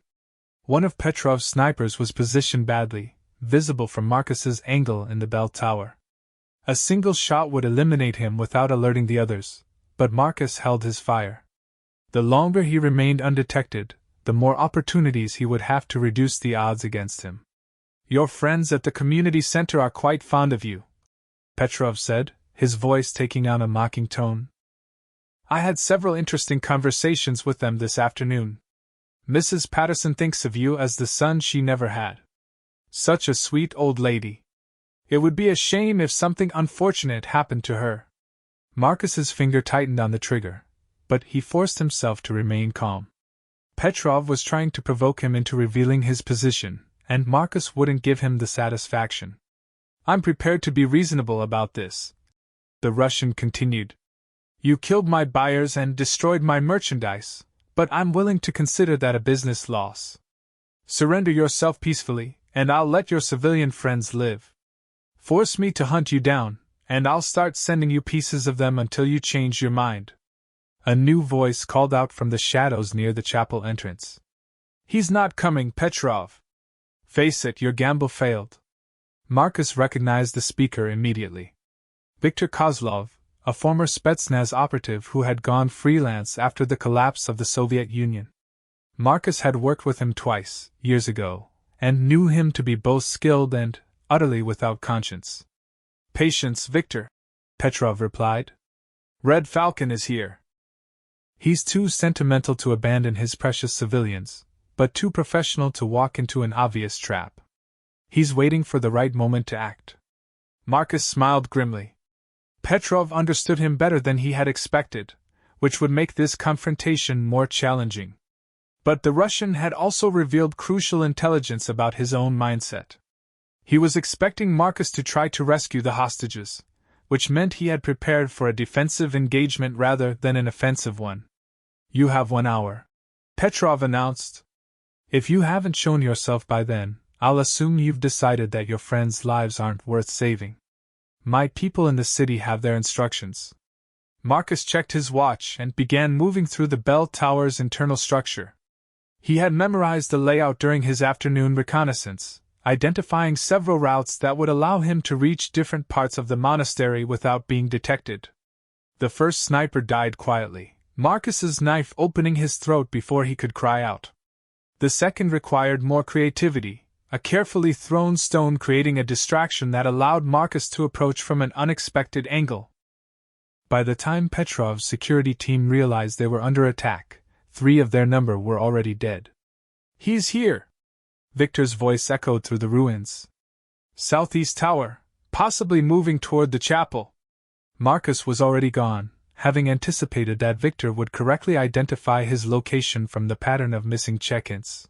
One of Petrov's snipers was positioned badly, visible from Marcus's angle in the bell tower. A single shot would eliminate him without alerting the others, but Marcus held his fire. The longer he remained undetected, the more opportunities he would have to reduce the odds against him. "Your friends at the community center are quite fond of you," Petrov said, his voice taking on a mocking tone. "I had several interesting conversations with them this afternoon. Mrs. Patterson thinks of you as the son she never had. Such a sweet old lady. It would be a shame if something unfortunate happened to her." Marcus's finger tightened on the trigger, but he forced himself to remain calm. Petrov was trying to provoke him into revealing his position, and Marcus wouldn't give him the satisfaction. "I'm prepared to be reasonable about this," the Russian continued. "You killed my buyers and destroyed my merchandise, but I'm willing to consider that a business loss. Surrender yourself peacefully, and I'll let your civilian friends live. Force me to hunt you down, and I'll start sending you pieces of them until you change your mind." A new voice called out from the shadows near the chapel entrance. "He's not coming, Petrov. Face it, your gamble failed." Marcus recognized the speaker immediately. Viktor Kozlov, a former Spetsnaz operative who had gone freelance after the collapse of the Soviet Union. Marcus had worked with him twice, years ago, and knew him to be both skilled and utterly without conscience. "Patience, Victor," Petrov replied. "Red Falcon is here. He's too sentimental to abandon his precious civilians, but too professional to walk into an obvious trap. He's waiting for the right moment to act." Marcus smiled grimly. Petrov understood him better than he had expected, which would make this confrontation more challenging. But the Russian had also revealed crucial intelligence about his own mindset. He was expecting Marcus to try to rescue the hostages, which meant he had prepared for a defensive engagement rather than an offensive one. "You have 1 hour," Petrov announced. "If you haven't shown yourself by then, I'll assume you've decided that your friends' lives aren't worth saving." My people in the city have their instructions. Marcus checked his watch and began moving through the bell tower's internal structure. He had memorized the layout during his afternoon reconnaissance, identifying several routes that would allow him to reach different parts of the monastery without being detected. The first sniper died quietly, Marcus's knife opening his throat before he could cry out. The second required more creativity, a carefully thrown stone creating a distraction that allowed Marcus to approach from an unexpected angle. By the time Petrov's security team realized they were under attack, 3 of their number were already dead. "He's here!" Victor's voice echoed through the ruins. "Southeast tower, possibly moving toward the chapel." Marcus was already gone, having anticipated that Victor would correctly identify his location from the pattern of missing check-ins.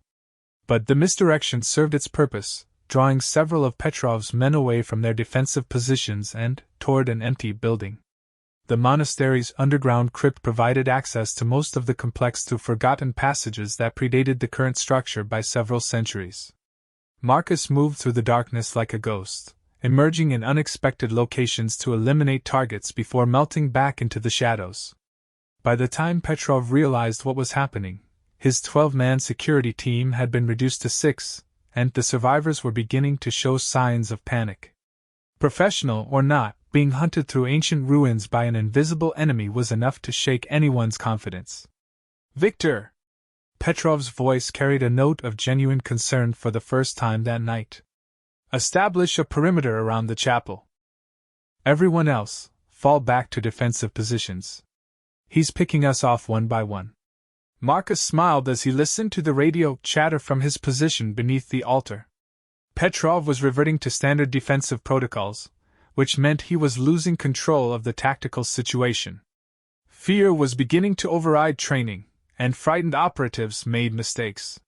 But the misdirection served its purpose, drawing several of Petrov's men away from their defensive positions and toward an empty building. The monastery's underground crypt provided access to most of the complex through forgotten passages that predated the current structure by several centuries. Marcus moved through the darkness like a ghost, emerging in unexpected locations to eliminate targets before melting back into the shadows. By the time Petrov realized what was happening, his 12-man security team had been reduced to 6, and the survivors were beginning to show signs of panic. Professional or not, being hunted through ancient ruins by an invisible enemy was enough to shake anyone's confidence. "Victor!" Petrov's voice carried a note of genuine concern for the first time that night. "Establish a perimeter around the chapel. Everyone else, fall back to defensive positions. He's picking us off one by one." Marcus smiled as he listened to the radio chatter from his position beneath the altar. Petrov was reverting to standard defensive protocols, which meant he was losing control of the tactical situation. Fear was beginning to override training, and frightened operatives made mistakes.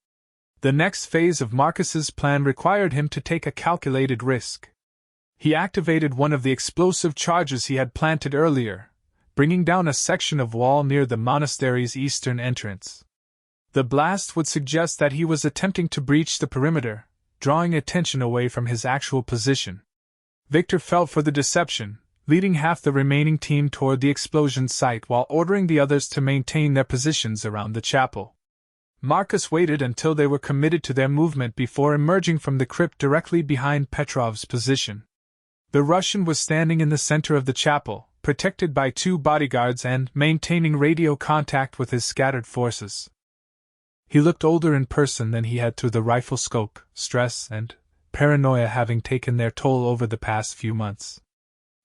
The next phase of Marcus's plan required him to take a calculated risk. He activated one of the explosive charges he had planted earlier, bringing down a section of wall near the monastery's eastern entrance. The blast would suggest that he was attempting to breach the perimeter, drawing attention away from his actual position. Victor fell for the deception, leading half the remaining team toward the explosion site while ordering the others to maintain their positions around the chapel. Marcus waited until they were committed to their movement before emerging from the crypt directly behind Petrov's position. The Russian was standing in the center of the chapel, protected by 2 bodyguards and maintaining radio contact with his scattered forces. He looked older in person than he had through the rifle scope, stress and paranoia having taken their toll over the past few months.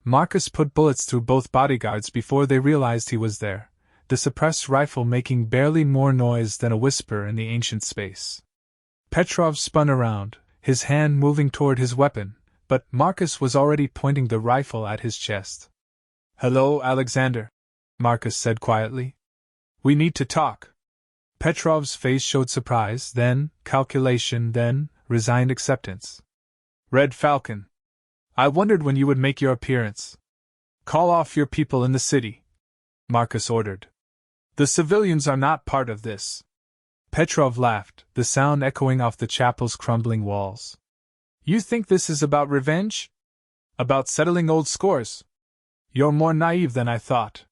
Marcus put bullets through both bodyguards before they realized he was there, the suppressed rifle making barely more noise than a whisper in the ancient space. Petrov spun around, his hand moving toward his weapon, but Marcus was already pointing the rifle at his chest. "Hello, Alexander," Marcus said quietly. "We need to talk." Petrov's face showed surprise, then calculation, then resigned acceptance. "Red Falcon. I wondered when you would make your appearance. Call off your people in the city," Marcus ordered. "The civilians are not part of this." Petrov laughed, the sound echoing off the chapel's crumbling walls. "You think this is about revenge? About settling old scores? You're more naive than I thought."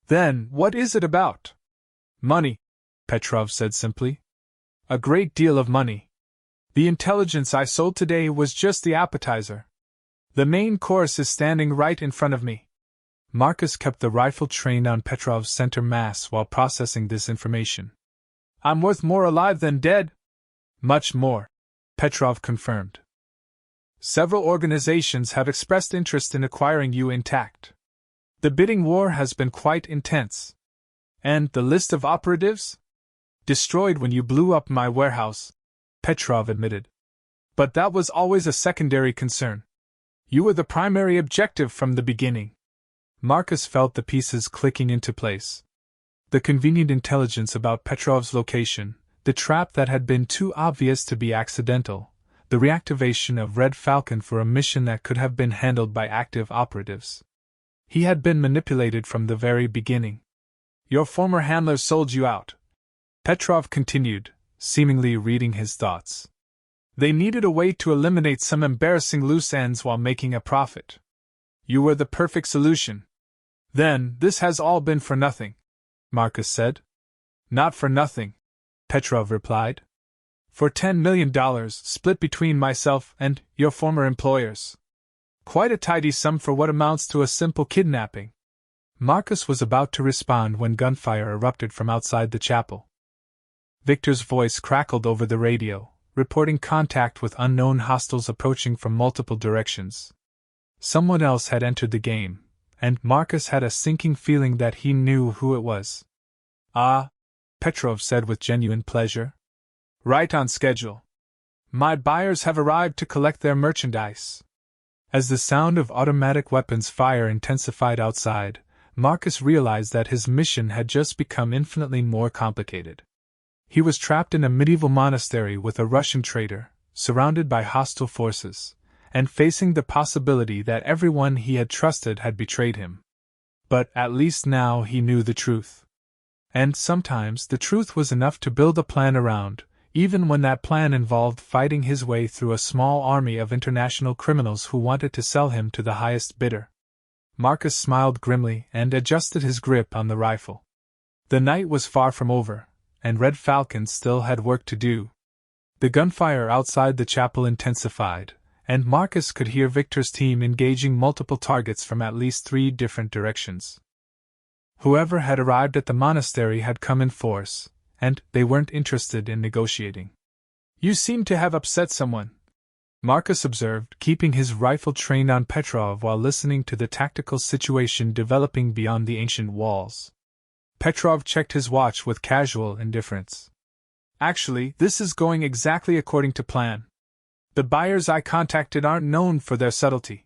"Then, what is it about?" "Money," Petrov said simply. "A great deal of money. The intelligence I sold today was just the appetizer. The main course is standing right in front of me." Marcus kept the rifle trained on Petrov's center mass while processing this information. "I'm worth more alive than dead?" "Much more," Petrov confirmed. "Several organizations have expressed interest in acquiring you intact. The bidding war has been quite intense. And the list of operatives? Destroyed when you blew up my warehouse," Petrov admitted. "But that was always a secondary concern. You were the primary objective from the beginning." Marcus felt the pieces clicking into place. The convenient intelligence about Petrov's location, the trap that had been too obvious to be accidental, the reactivation of Red Falcon for a mission that could have been handled by active operatives. He had been manipulated from the very beginning. "Your former handlers sold you out," Petrov continued, seemingly reading his thoughts. "They needed a way to eliminate some embarrassing loose ends while making a profit. You were the perfect solution. Then, this has all been for nothing, Marcus said. Not for nothing, Petrov replied. For $10 million split between myself and your former employers. Quite a tidy sum for what amounts to a simple kidnapping. Marcus was about to respond when gunfire erupted from outside the chapel. Victor's voice crackled over the radio, reporting contact with unknown hostiles approaching from multiple directions. Someone else had entered the game, and Marcus had a sinking feeling that he knew who it was. Ah, Petrov said with genuine pleasure. Right on schedule. My buyers have arrived to collect their merchandise. As the sound of automatic weapons fire intensified outside, Marcus realized that his mission had just become infinitely more complicated. He was trapped in a medieval monastery with a Russian traitor, surrounded by hostile forces, and facing the possibility that everyone he had trusted had betrayed him. But at least now he knew the truth. And sometimes the truth was enough to build a plan around, even when that plan involved fighting his way through a small army of international criminals who wanted to sell him to the highest bidder. Marcus smiled grimly and adjusted his grip on the rifle. The night was far from over, and Red Falcon still had work to do. The gunfire outside the chapel intensified, and Marcus could hear Victor's team engaging multiple targets from at least 3 different directions. Whoever had arrived at the monastery had come in force, and they weren't interested in negotiating. You seem to have upset someone, Marcus observed, keeping his rifle trained on Petrov while listening to the tactical situation developing beyond the ancient walls. Petrov checked his watch with casual indifference. Actually, this is going exactly according to plan. The buyers I contacted aren't known for their subtlety.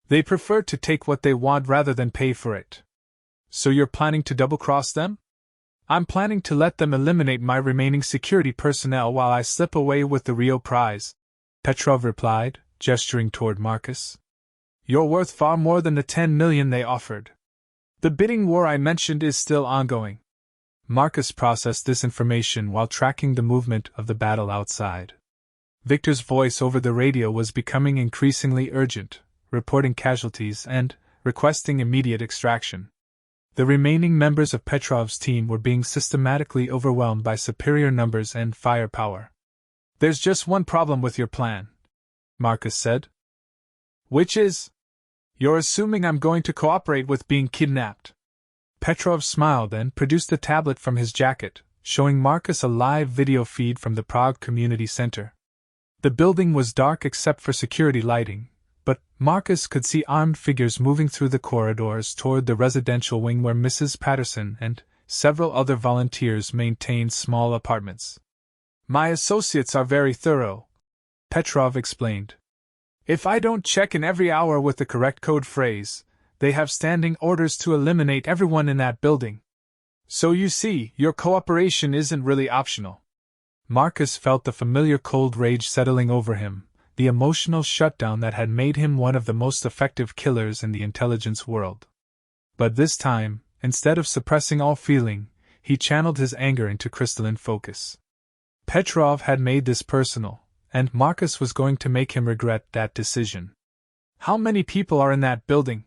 They prefer to take what they want rather than pay for it. So you're planning to double-cross them? I'm planning to let them eliminate my remaining security personnel while I slip away with the Rio prize, Petrov replied, gesturing toward Marcus. You're worth far more than the $10 million they offered. The bidding war I mentioned is still ongoing. Marcus processed this information while tracking the movement of the battle outside. Victor's voice over the radio was becoming increasingly urgent, reporting casualties and requesting immediate extraction. The remaining members of Petrov's team were being systematically overwhelmed by superior numbers and firepower. There's just one problem with your plan, Marcus said. Which is? You're assuming I'm going to cooperate with being kidnapped. Petrov smiled and produced a tablet from his jacket, showing Marcus a live video feed from the Prague Community Center. The building was dark except for security lighting, but Marcus could see armed figures moving through the corridors toward the residential wing where Mrs. Patterson and several other volunteers maintained small apartments. My associates are very thorough, Petrov explained. If I don't check in every hour with the correct code phrase, they have standing orders to eliminate everyone in that building. So you see, your cooperation isn't really optional. Marcus felt the familiar cold rage settling over him, the emotional shutdown that had made him one of the most effective killers in the intelligence world. But this time, instead of suppressing all feeling, he channeled his anger into crystalline focus. Petrov had made this personal, and Marcus was going to make him regret that decision. How many people are in that building?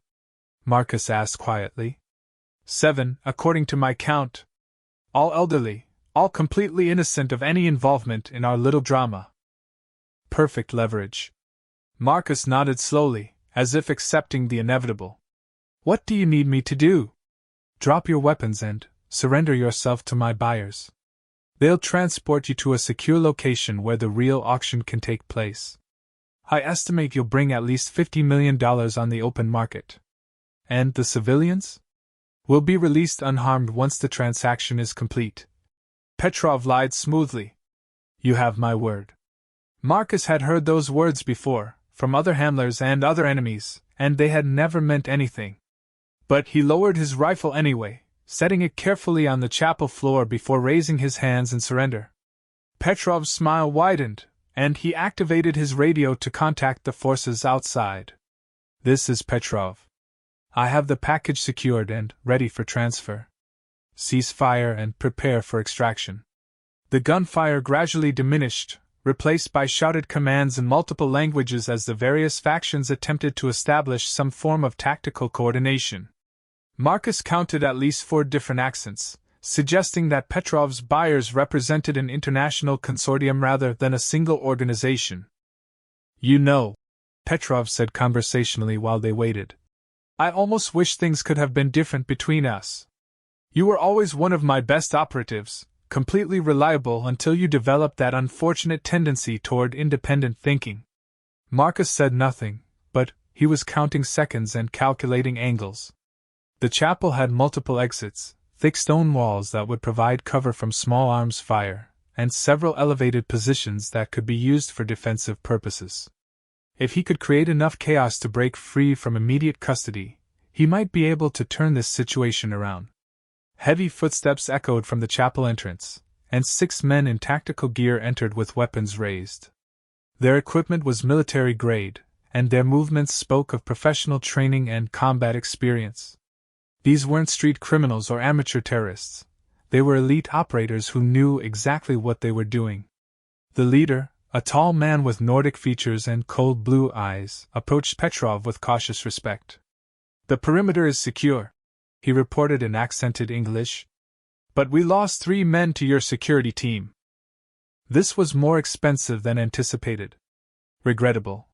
Marcus asked quietly. 7, according to my count. All elderly, all completely innocent of any involvement in our little drama. Perfect leverage. Marcus nodded slowly, as if accepting the inevitable. What do you need me to do? Drop your weapons and surrender yourself to my buyers. They'll transport you to a secure location where the real auction can take place. I estimate you'll bring at least $50 million on the open market. And the civilians? Will be released unharmed once the transaction is complete. Petrov lied smoothly. You have my word. Marcus had heard those words before, from other handlers and other enemies, and they had never meant anything. But he lowered his rifle anyway, setting it carefully on the chapel floor before raising his hands in surrender. Petrov's smile widened, and he activated his radio to contact the forces outside. This is Petrov. I have the package secured and ready for transfer. Cease fire and prepare for extraction. The gunfire gradually diminished, replaced by shouted commands in multiple languages as the various factions attempted to establish some form of tactical coordination. Marcus counted at least 4 different accents, suggesting that Petrov's buyers represented an international consortium rather than a single organization. "You know," Petrov said conversationally while they waited, "I almost wish things could have been different between us. You were always one of my best operatives, completely reliable until you developed that unfortunate tendency toward independent thinking." Marcus said nothing, but he was counting seconds and calculating angles. The chapel had multiple exits, thick stone walls that would provide cover from small arms fire, and several elevated positions that could be used for defensive purposes. If he could create enough chaos to break free from immediate custody, he might be able to turn this situation around. Heavy footsteps echoed from the chapel entrance, and 6 men in tactical gear entered with weapons raised. Their equipment was military grade, and their movements spoke of professional training and combat experience. These weren't street criminals or amateur terrorists. They were elite operators who knew exactly what they were doing. The leader, a tall man with Nordic features and cold blue eyes, approached Petrov with cautious respect. "The perimeter is secure," he reported in accented English. "But we lost 3 men to your security team." This was more expensive than anticipated. "Regrettable,"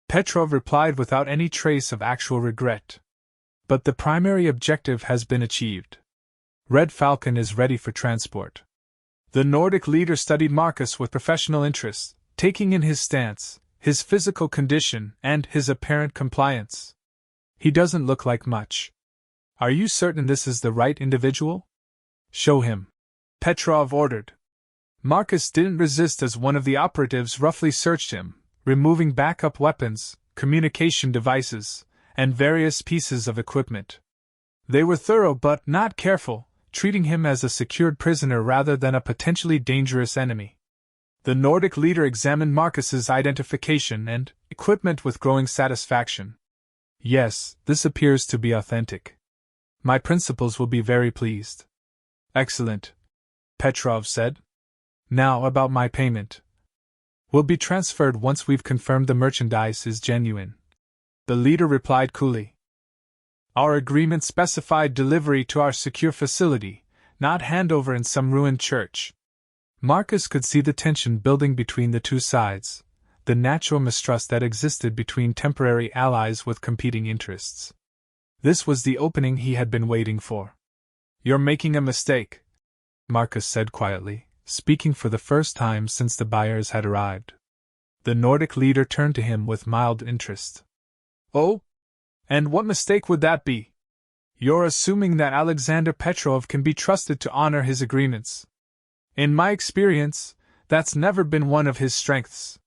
Petrov replied without any trace of actual regret. "But the primary objective has been achieved. Red Falcon is ready for transport." The Nordic leader studied Marcus with professional interest, taking in his stance, his physical condition, and his apparent compliance. "He doesn't look like much. Are you certain this is the right individual?" "Show him," Petrov ordered. Marcus didn't resist as one of the operatives roughly searched him, removing backup weapons, communication devices, and various pieces of equipment. They were thorough but not careful, treating him as a secured prisoner rather than a potentially dangerous enemy. The Nordic leader examined Marcus's identification and equipment with growing satisfaction. "Yes, this appears to be authentic. My principals will be very pleased." "Excellent," Petrov said. "Now about my payment. Will be transferred once we've confirmed the merchandise is genuine." The leader replied coolly. "Our agreement specified delivery to our secure facility, not handover in some ruined church." Marcus could see the tension building between the two sides, the natural mistrust that existed between temporary allies with competing interests. This was the opening he had been waiting for. "You're making a mistake," Marcus said quietly, speaking for the first time since the buyers had arrived. The Nordic leader turned to him with mild interest. "Oh? And what mistake would that be?" "You're assuming that Alexander Petrov can be trusted to honor his agreements. In my experience, that's never been one of his strengths."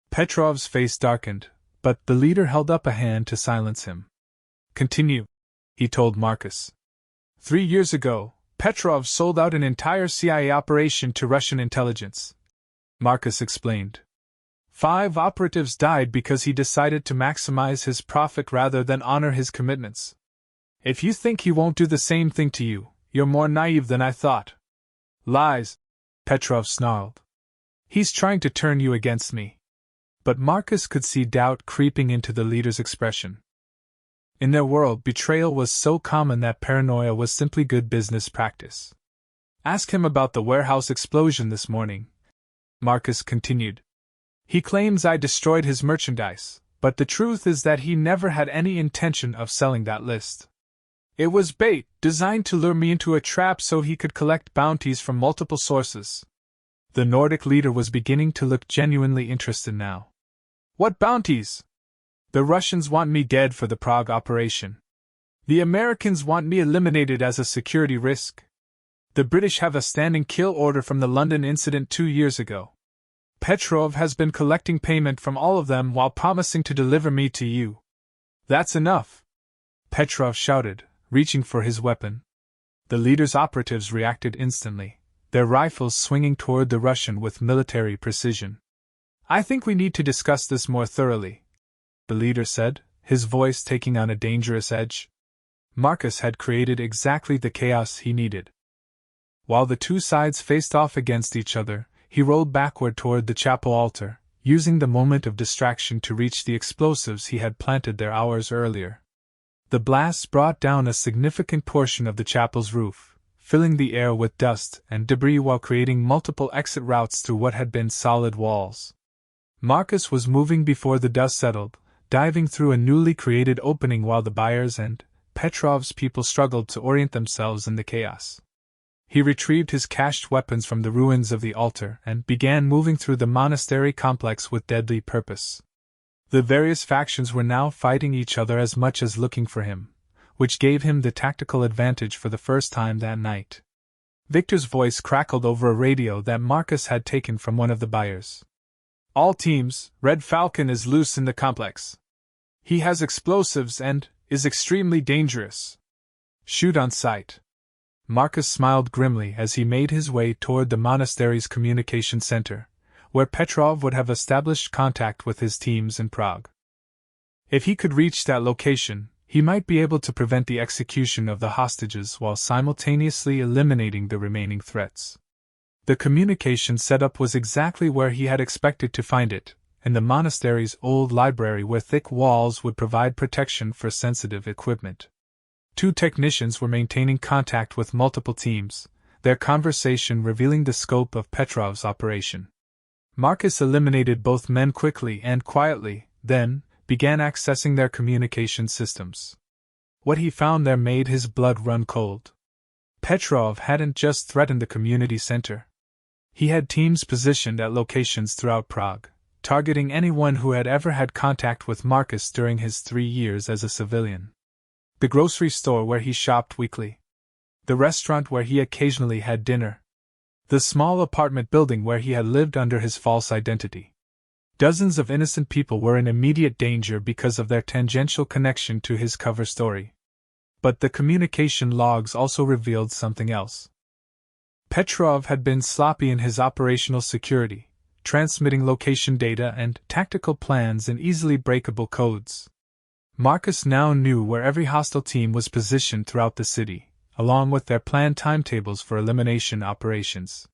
Petrov's face darkened, but the leader held up a hand to silence him. "Continue," he told Marcus. 3 years ago, Petrov sold out an entire CIA operation to Russian intelligence," Marcus explained. 5 operatives died because he decided to maximize his profit rather than honor his commitments. If you think he won't do the same thing to you, you're more naive than I thought." "Lies," Petrov snarled. "He's trying to turn you against me." But Marcus could see doubt creeping into the leader's expression. In their world, betrayal was so common that paranoia was simply good business practice. "Ask him about the warehouse explosion this morning," Marcus continued. "He claims I destroyed his merchandise, but the truth is that he never had any intention of selling that list. It was bait, designed to lure me into a trap so he could collect bounties from multiple sources." The Nordic leader was beginning to look genuinely interested now. "What bounties?" "The Russians want me dead for the Prague operation. The Americans want me eliminated as a security risk. The British have a standing kill order from the London incident 2 years ago. Petrov has been collecting payment from all of them while promising to deliver me to you." "That's enough!" Petrov shouted, reaching for his weapon. The leader's operatives reacted instantly, their rifles swinging toward the Russian with military precision. "I think we need to discuss this more thoroughly," the leader said, his voice taking on a dangerous edge. Marcus had created exactly the chaos he needed. While the two sides faced off against each other, he rolled backward toward the chapel altar, using the moment of distraction to reach the explosives he had planted there hours earlier. The blasts brought down a significant portion of the chapel's roof, filling the air with dust and debris while creating multiple exit routes through what had been solid walls. Marcus was moving before the dust settled, diving through a newly created opening while the buyers and Petrov's people struggled to orient themselves in the chaos. He retrieved his cached weapons from the ruins of the altar and began moving through the monastery complex with deadly purpose. The various factions were now fighting each other as much as looking for him, which gave him the tactical advantage for the first time that night. Victor's voice crackled over a radio that Marcus had taken from one of the buyers. "All teams, Red Falcon is loose in the complex. He has explosives and is extremely dangerous. Shoot on sight." Marcus smiled grimly as he made his way toward the monastery's communication center, where Petrov would have established contact with his teams in Prague. If he could reach that location, he might be able to prevent the execution of the hostages while simultaneously eliminating the remaining threats. The communication setup was exactly where he had expected to find it, in the monastery's old library where thick walls would provide protection for sensitive equipment. 2 technicians were maintaining contact with multiple teams, their conversation revealing the scope of Petrov's operation. Marcus eliminated both men quickly and quietly, then began accessing their communication systems. What he found there made his blood run cold. Petrov hadn't just threatened the community center. He had teams positioned at locations throughout Prague, targeting anyone who had ever had contact with Marcus during his 3 years as a civilian. The grocery store where he shopped weekly. The restaurant where he occasionally had dinner. The small apartment building where he had lived under his false identity. Dozens of innocent people were in immediate danger because of their tangential connection to his cover story. But the communication logs also revealed something else. Petrov had been sloppy in his operational security, transmitting location data and tactical plans in easily breakable codes. Marcus now knew where every hostile team was positioned throughout the city, along with their planned timetables for elimination operations.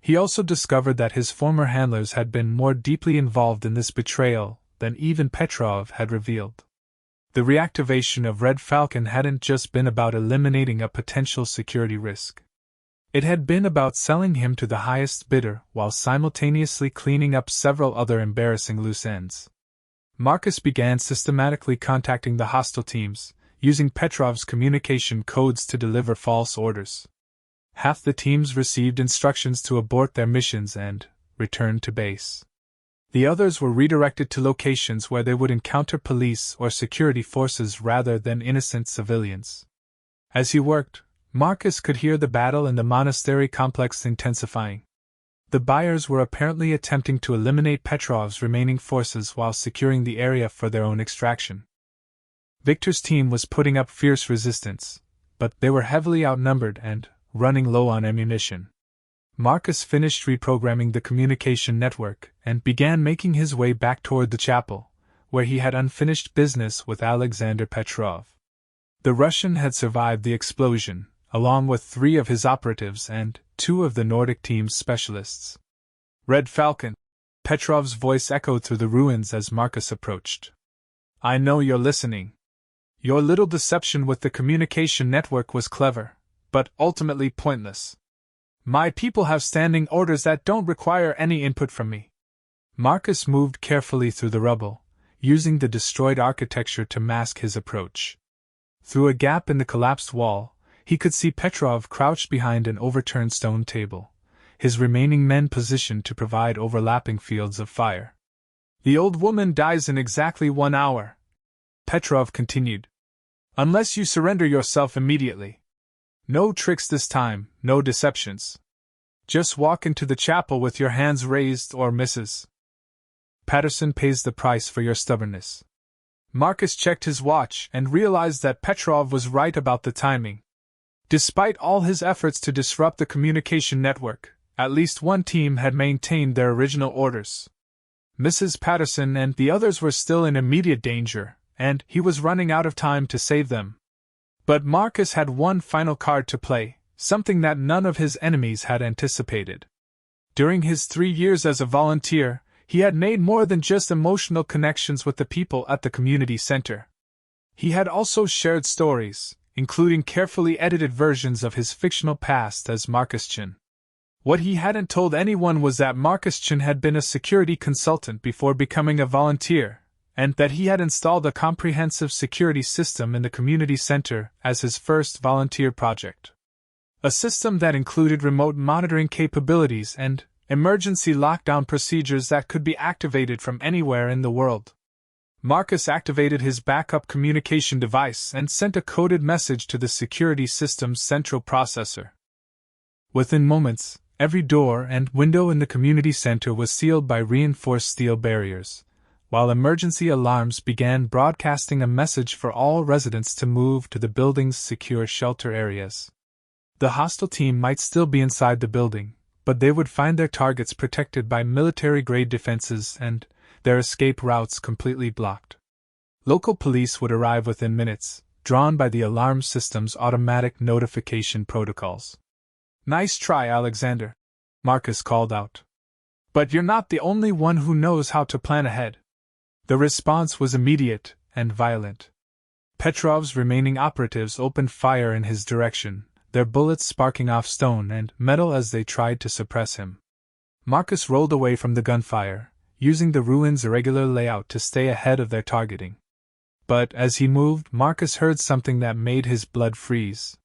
He also discovered that his former handlers had been more deeply involved in this betrayal than even Petrov had revealed. The reactivation of Red Falcon hadn't just been about eliminating a potential security risk. It had been about selling him to the highest bidder while simultaneously cleaning up several other embarrassing loose ends. Marcus began systematically contacting the hostile teams, using Petrov's communication codes to deliver false orders. Half the teams received instructions to abort their missions and return to base. The others were redirected to locations where they would encounter police or security forces rather than innocent civilians. As he worked, Marcus could hear the battle in the monastery complex intensifying. The buyers were apparently attempting to eliminate Petrov's remaining forces while securing the area for their own extraction. Victor's team was putting up fierce resistance, but they were heavily outnumbered and running low on ammunition. Marcus finished reprogramming the communication network and began making his way back toward the chapel, where he had unfinished business with Alexander Petrov. The Russian had survived the explosion, along with 3 of his operatives and 2 of the Nordic team's specialists. "Red Falcon," Petrov's voice echoed through the ruins as Marcus approached. "I know you're listening. Your little deception with the communication network was clever, but ultimately pointless. My people have standing orders that don't require any input from me." Marcus moved carefully through the rubble, using the destroyed architecture to mask his approach. Through a gap in the collapsed wall, he could see Petrov crouched behind an overturned stone table, his remaining men positioned to provide overlapping fields of fire. "The old woman dies in exactly 1 hour," Petrov continued. "Unless you surrender yourself immediately. No tricks this time, no deceptions. Just walk into the chapel with your hands raised or Mrs. Patterson pays the price for your stubbornness." Marcus checked his watch and realized that Petrov was right about the timing. Despite all his efforts to disrupt the communication network, at least one team had maintained their original orders. Mrs. Patterson and the others were still in immediate danger, and he was running out of time to save them. But Marcus had one final card to play, something that none of his enemies had anticipated. During his 3 years as a volunteer, he had made more than just emotional connections with the people at the community center. He had also shared stories, including carefully edited versions of his fictional past as Marcus Chin. What he hadn't told anyone was that Marcus Chin had been a security consultant before becoming a volunteer, and that he had installed a comprehensive security system in the community center as his first volunteer project. A system that included remote monitoring capabilities and emergency lockdown procedures that could be activated from anywhere in the world. Marcus activated his backup communication device and sent a coded message to the security system's central processor. Within moments, every door and window in the community center was sealed by reinforced steel barriers, while emergency alarms began broadcasting a message for all residents to move to the building's secure shelter areas. The hostile team might still be inside the building, but they would find their targets protected by military-grade defenses and their escape routes completely blocked. Local police would arrive within minutes, drawn by the alarm system's automatic notification protocols. "Nice try, Alexander," Marcus called out. "But you're not the only one who knows how to plan ahead." The response was immediate and violent. Petrov's remaining operatives opened fire in his direction, their bullets sparking off stone and metal as they tried to suppress him. Marcus rolled away from the gunfire, using the ruins' irregular layout to stay ahead of their targeting. But as he moved, Marcus heard something that made his blood freeze.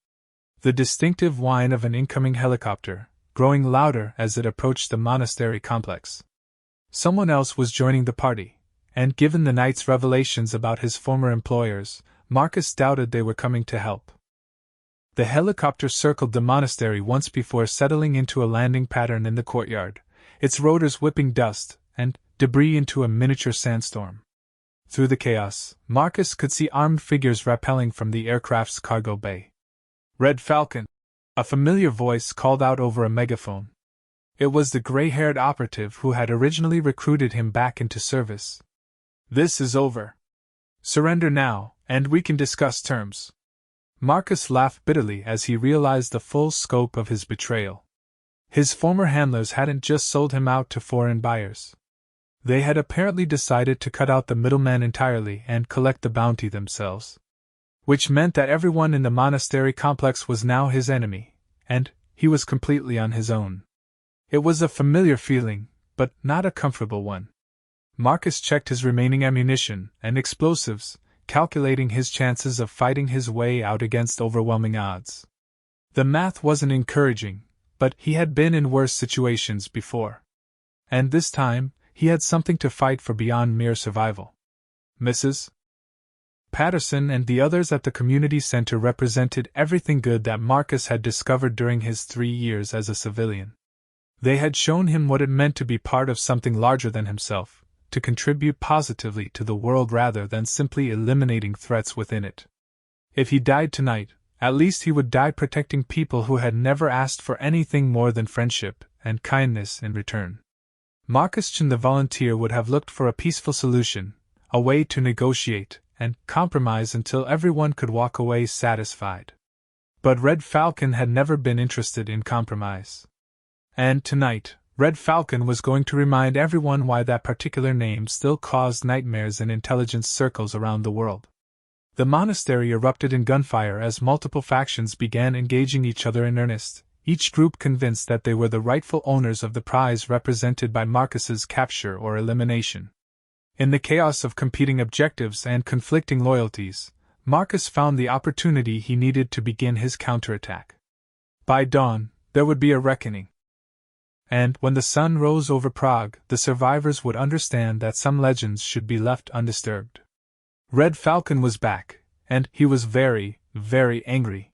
The distinctive whine of an incoming helicopter, growing louder as it approached the monastery complex. Someone else was joining the party, and given the knight's revelations about his former employers, Marcus doubted they were coming to help. The helicopter circled the monastery once before settling into a landing pattern in the courtyard, its rotors whipping dust and debris into a miniature sandstorm. Through the chaos, Marcus could see armed figures rappelling from the aircraft's cargo bay. "Red Falcon," a familiar voice called out over a megaphone. It was the gray-haired operative who had originally recruited him back into service. "This is over. Surrender now, and we can discuss terms." Marcus laughed bitterly as he realized the full scope of his betrayal. His former handlers hadn't just sold him out to foreign buyers. They had apparently decided to cut out the middleman entirely and collect the bounty themselves. Which meant that everyone in the monastery complex was now his enemy, and he was completely on his own. It was a familiar feeling, but not a comfortable one. Marcus checked his remaining ammunition and explosives, calculating his chances of fighting his way out against overwhelming odds. The math wasn't encouraging, but he had been in worse situations before. And this time, he had something to fight for beyond mere survival. Mrs. Patterson and the others at the community center represented everything good that Marcus had discovered during his 3 years as a civilian. They had shown him what it meant to be part of something larger than himself, to contribute positively to the world rather than simply eliminating threats within it. If he died tonight, at least he would die protecting people who had never asked for anything more than friendship and kindness in return. Marcus Chin the volunteer would have looked for a peaceful solution, a way to negotiate and compromise until everyone could walk away satisfied. But Red Falcon had never been interested in compromise. And tonight, Red Falcon was going to remind everyone why that particular name still caused nightmares in intelligence circles around the world. The monastery erupted in gunfire as multiple factions began engaging each other in earnest, each group convinced that they were the rightful owners of the prize represented by Marcus's capture or elimination. In the chaos of competing objectives and conflicting loyalties, Marcus found the opportunity he needed to begin his counterattack. By dawn, there would be a reckoning. And when the sun rose over Prague, the survivors would understand that some legends should be left undisturbed. Red Falcon was back, and he was very, very angry.